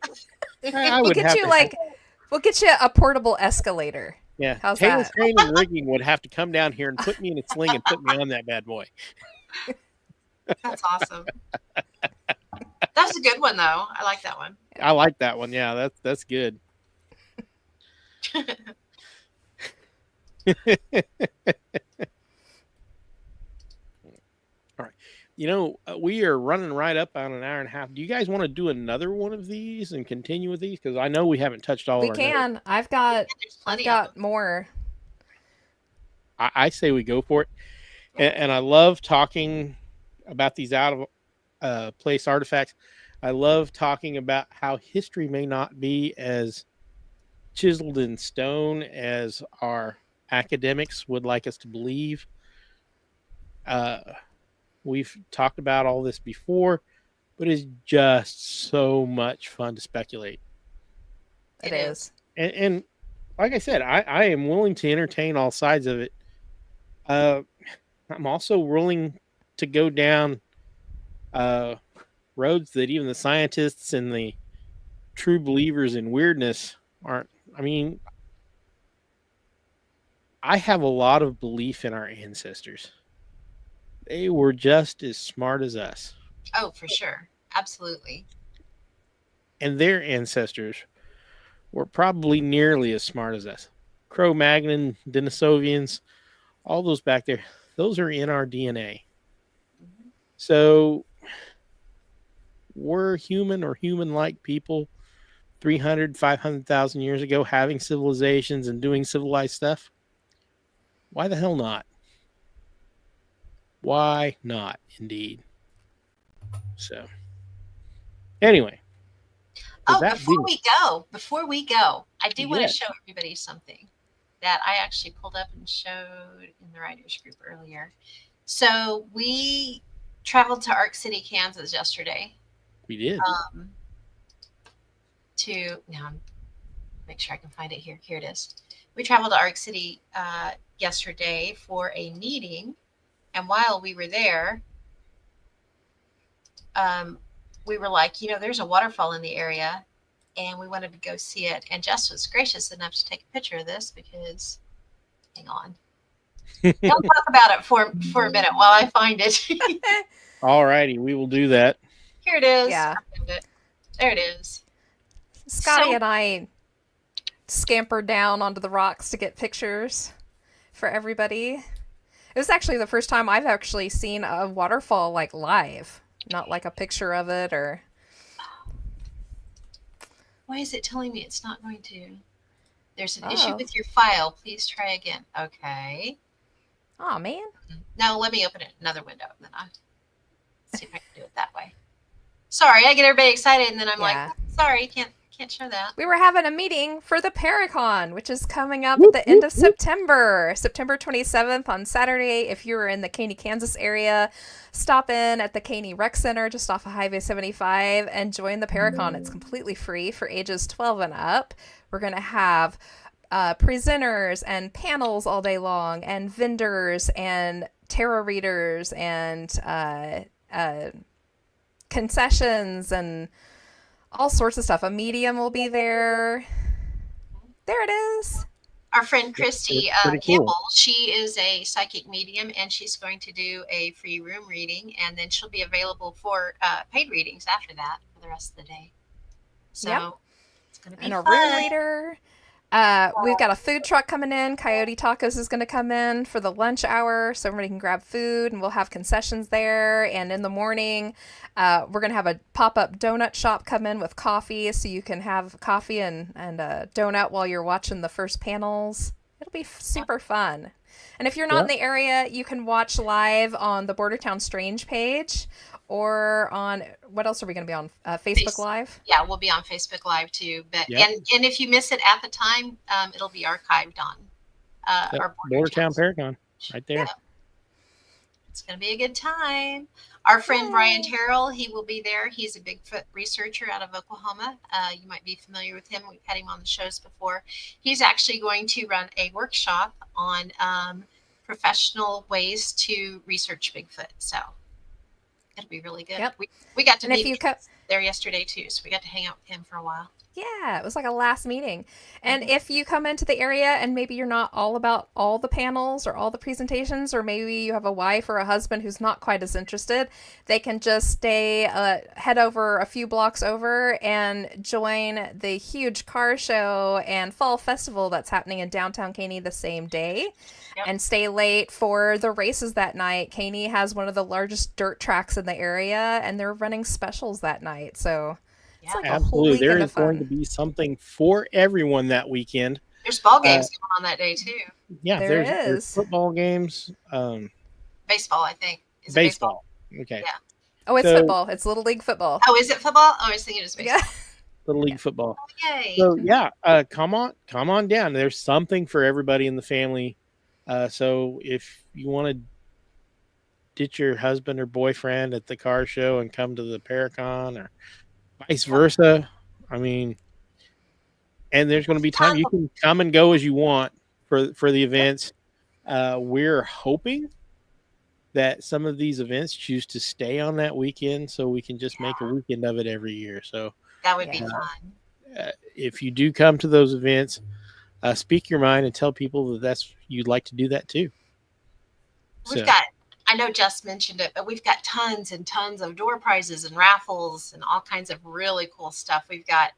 We'll get you a portable escalator. Yeah, how's Taylor that? Crane and Rigging would have to come down here and put me in a sling and put me on that bad boy. That's awesome. That's a good one, though. I like that one. I like that one. Yeah, that's good. All right. We are running right up on an hour and a half. Do you guys want to do another one of these and continue with these? Because I know we haven't touched all of our can. notes. I've got more. I say we go for it. And I love talking about these out of place artifacts. I love talking about how history may not be as chiseled in stone as our academics would like us to believe. We've talked about all this before, but it's just so much fun to speculate. It is. And like I said, I am willing to entertain all sides of it. I'm also willing to go down roads that even the scientists and the true believers in weirdness aren't. I mean, I have a lot of belief in our ancestors. They were just as smart as us. Oh, for sure. Absolutely. And their ancestors were probably nearly as smart as us. Cro-Magnon, Denisovians, all those back there, those are in our DNA. Mhm. So we're human or human-like people 300, 500,000 years ago having civilizations and doing civilized stuff. Why the hell not? Why not, indeed? So, anyway. Oh, that before we go, I do want to Yes. show everybody something that I actually pulled up and showed in the writers group earlier. So we traveled to Ark City, Kansas yesterday. We did. Now make sure I can find it here. Here it is. We traveled to Ark City yesterday for a meeting, and while we were there, we were like, there's a waterfall in the area, and we wanted to go see it. And Jess was gracious enough to take a picture of this because, hang on, I'll talk about it for a minute while I find it. All righty, we will do that. Here it is. Yeah. I found it. There it is. Scotty So- and I scampered down onto the rocks to get pictures for everybody. It was actually the first time I've actually seen a waterfall like live, not like a picture of it or. Why is it telling me it's not going to? There's an Oh. issue with your file. Please try again. Okay. Oh man. No, let me open it another window, and then I'll see if I can do it that way. Sorry, I get everybody excited, and then I'm Yeah. like, sorry, can't show that. We were having a meeting for the Paracon, which is coming up at the end of September, September 27th on Saturday. If you're in the Caney, Kansas area, stop in at the Caney Rec Center just off of Highway 75 and join the Paracon. It's completely free for ages 12 and up. We're going to have presenters and panels all day long, and vendors and tarot readers and concessions and all sorts of stuff. A medium will be there. There it is. Our friend Christy That's pretty cool. Campbell, she is a psychic medium, and she's going to do a free room reading, and then she'll be available for paid readings after that for the rest of the day. So Yep. it's going to be And a fun. room reader. We've got a food truck coming in. Coyote Tacos is going to come in for the lunch hour, so everybody can grab food, and we'll have concessions there. And in the morning, we're going to have a pop-up donut shop come in with coffee, so you can have coffee and a donut while you're watching the first panels. It'll be super fun. And if you're not in the area, you can watch live on the Bordertown Strange page, or on, what else are we going to be on? Facebook Live? Yeah, we'll be on Facebook Live too. But Yep. and if you miss it at the time, it'll be archived on our Bordertown Paracon, right there. Yeah. It's going to be a good time. Our friend Brian Terrell, he will be there. He's a Bigfoot researcher out of Oklahoma. You might be familiar with him. We've had him on the shows before. He's actually going to run a workshop on professional ways to research Bigfoot. So it'll be really good. Yep. We got to And if meet you him there yesterday too, so we got to hang out with him for a while. Yeah, it was like a last meeting. And if you come into the area and maybe you're not all about all the panels or all the presentations, or maybe you have a wife or a husband who's not quite as interested, they can just head over a few blocks over and join the huge car show and fall festival that's happening in downtown Caney the same day. Yep. And stay late for the races that night. Caney has one of the largest dirt tracks in the area, and they're running specials that night. So it's like a whole Absolutely. weekend There of is going fun. to be something for everyone that weekend. There's ball games going on that day too. Yeah, There there's is. football games, Baseball, I think. Is it baseball. Okay. Yeah. Oh, it's So- football. It's Little League football. Oh, is it football? Oh, I was thinking it was baseball. Yeah. Little League football. Yay. So yeah, come on down. There's something for everybody in the family. So if you want to ditch your husband or boyfriend at the car show and come to the Paracon, or vice versa, I mean, and there's going to be time you can come and go as you want for the events. We're hoping that some of these events choose to stay on that weekend, so we can just make a weekend of it every year. So That would be Yeah. fun. if you do come to those events, speak your mind and tell people that you'd like to do that too. I know Jess mentioned it, but we've got tons and tons of door prizes and raffles and all kinds of really cool stuff. We've got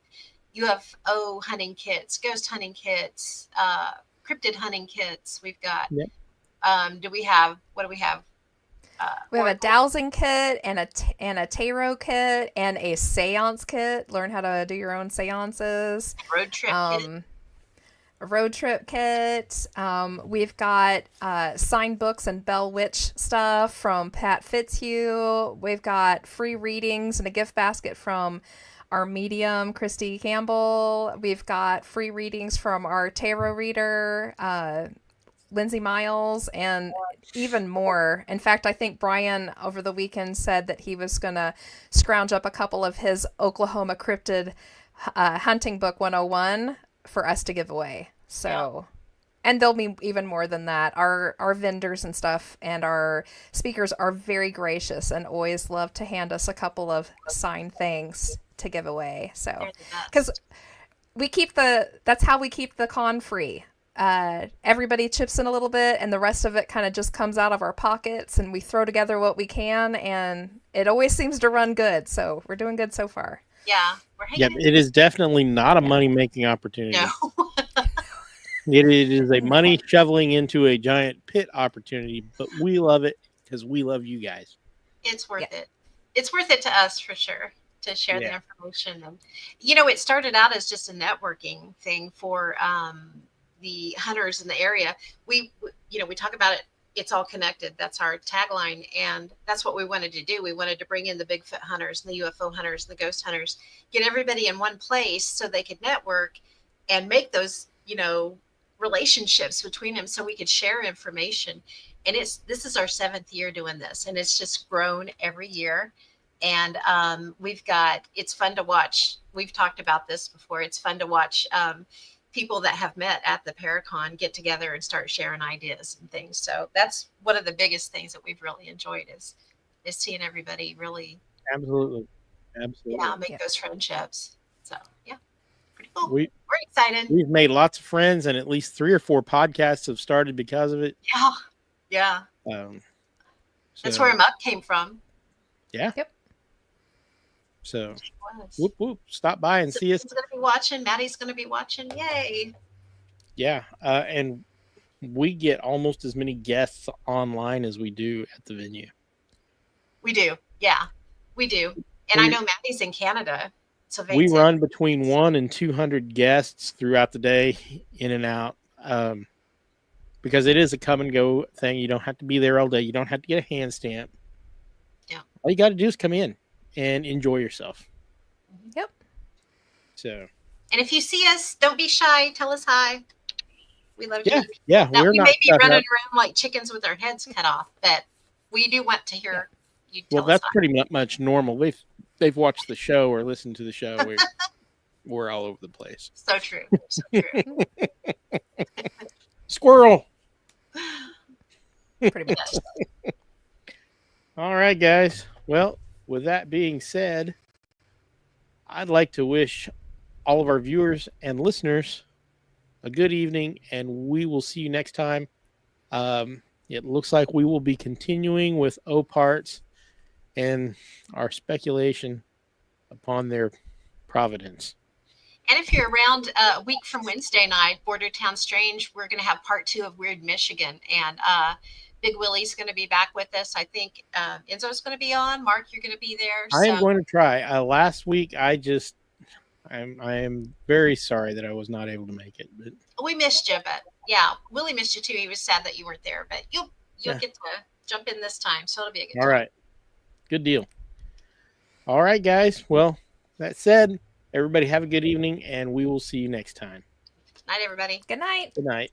UFO hunting kits, ghost hunting kits, cryptid hunting kits. We've got, Yep. what do we have? We have a dowsing kit and a tarot kit and a seance kit. Learn how to do your own seances. Road trip kit. A road trip kit. We've got signed books and Bell Witch stuff from Pat Fitzhugh. We've got free readings and a gift basket from our medium, Christy Campbell. We've got free readings from our tarot reader, Lindsay Miles, and even more. In fact, I think Brian over the weekend said that he was going to scrounge up a couple of his Oklahoma Cryptid Hunting Book 101 for us to give away. So, and there'll be even more than that. Our vendors and stuff and our speakers are very gracious and always love to hand us a couple of signed things to give away. So, because that's how we keep the con free. Everybody chips in a little bit and the rest of it kind of just comes out of our pockets and we throw together what we can, and it always seems to run good. So we're doing good so far. Yeah. It is definitely not a money-making opportunity. No. It is a money shoveling into a giant pit opportunity, but we love it because we love you guys. It's worth it. It's worth it to us for sure to share the information. And, it started out as just a networking thing for the hunters in the area. We talk about it. It's all connected. That's our tagline. And that's what we wanted to do. We wanted to bring in the Bigfoot hunters and the UFO hunters and the ghost hunters, get everybody in one place so they could network and make those, relationships between them so we could share information. And this is our 7th year doing this, and it's just grown every year. And it's fun to watch. We've talked about this before. It's fun to watch people that have met at the Paracon get together and start sharing ideas and things. So that's one of the biggest things that we've really enjoyed is seeing everybody really absolutely make those friendships. So pretty cool. We're excited. We've made lots of friends, and at least 3 or 4 podcasts have started because of it. Yeah. That's where Muck came from. Yeah. Yep. So, whoop whoop! Stop by and see us. He's going to be watching. Maddie's going to be watching. Yay! Yeah, and we get almost as many guests online as we do at the venue. We do. Yeah, we do. And I know Maddie's in Canada. So we run between 100 and 200 guests throughout the day, in and out, because it is a come and go thing. You don't have to be there all day. You don't have to get a hand stamp. Yeah. All you got to do is come in and enjoy yourself. Yep. So. And if you see us, don't be shy. Tell us hi. We love you. Yeah. Now, we may be running around like chickens with our heads cut off, but we do want to hear you tell us that's hi. Pretty much normal. They've watched the show or listened to the show. We're all over the place. So true. So true. Squirrel. Pretty much. All right, guys. Well, with that being said, I'd like to wish all of our viewers and listeners a good evening, and we will see you next time. It looks like we will be continuing with O-Parts and our speculation upon their providence. And if you're around a week from Wednesday night, Border Town Strange, we're going to have part 2 of Weird Michigan. And Big Willie's going to be back with us. I think Enzo's going to be on. Mark, you're going to be there. I am going to try. Last week, I am very sorry that I was not able to make it. But we missed you, but yeah, Willie missed you too. He was sad that you weren't there, but you'll get to jump in this time, so it'll be a good time. All right. Good deal. All right, guys. Well, that said, everybody have a good evening, and we will see you next time. Night, everybody. Good night. Good night.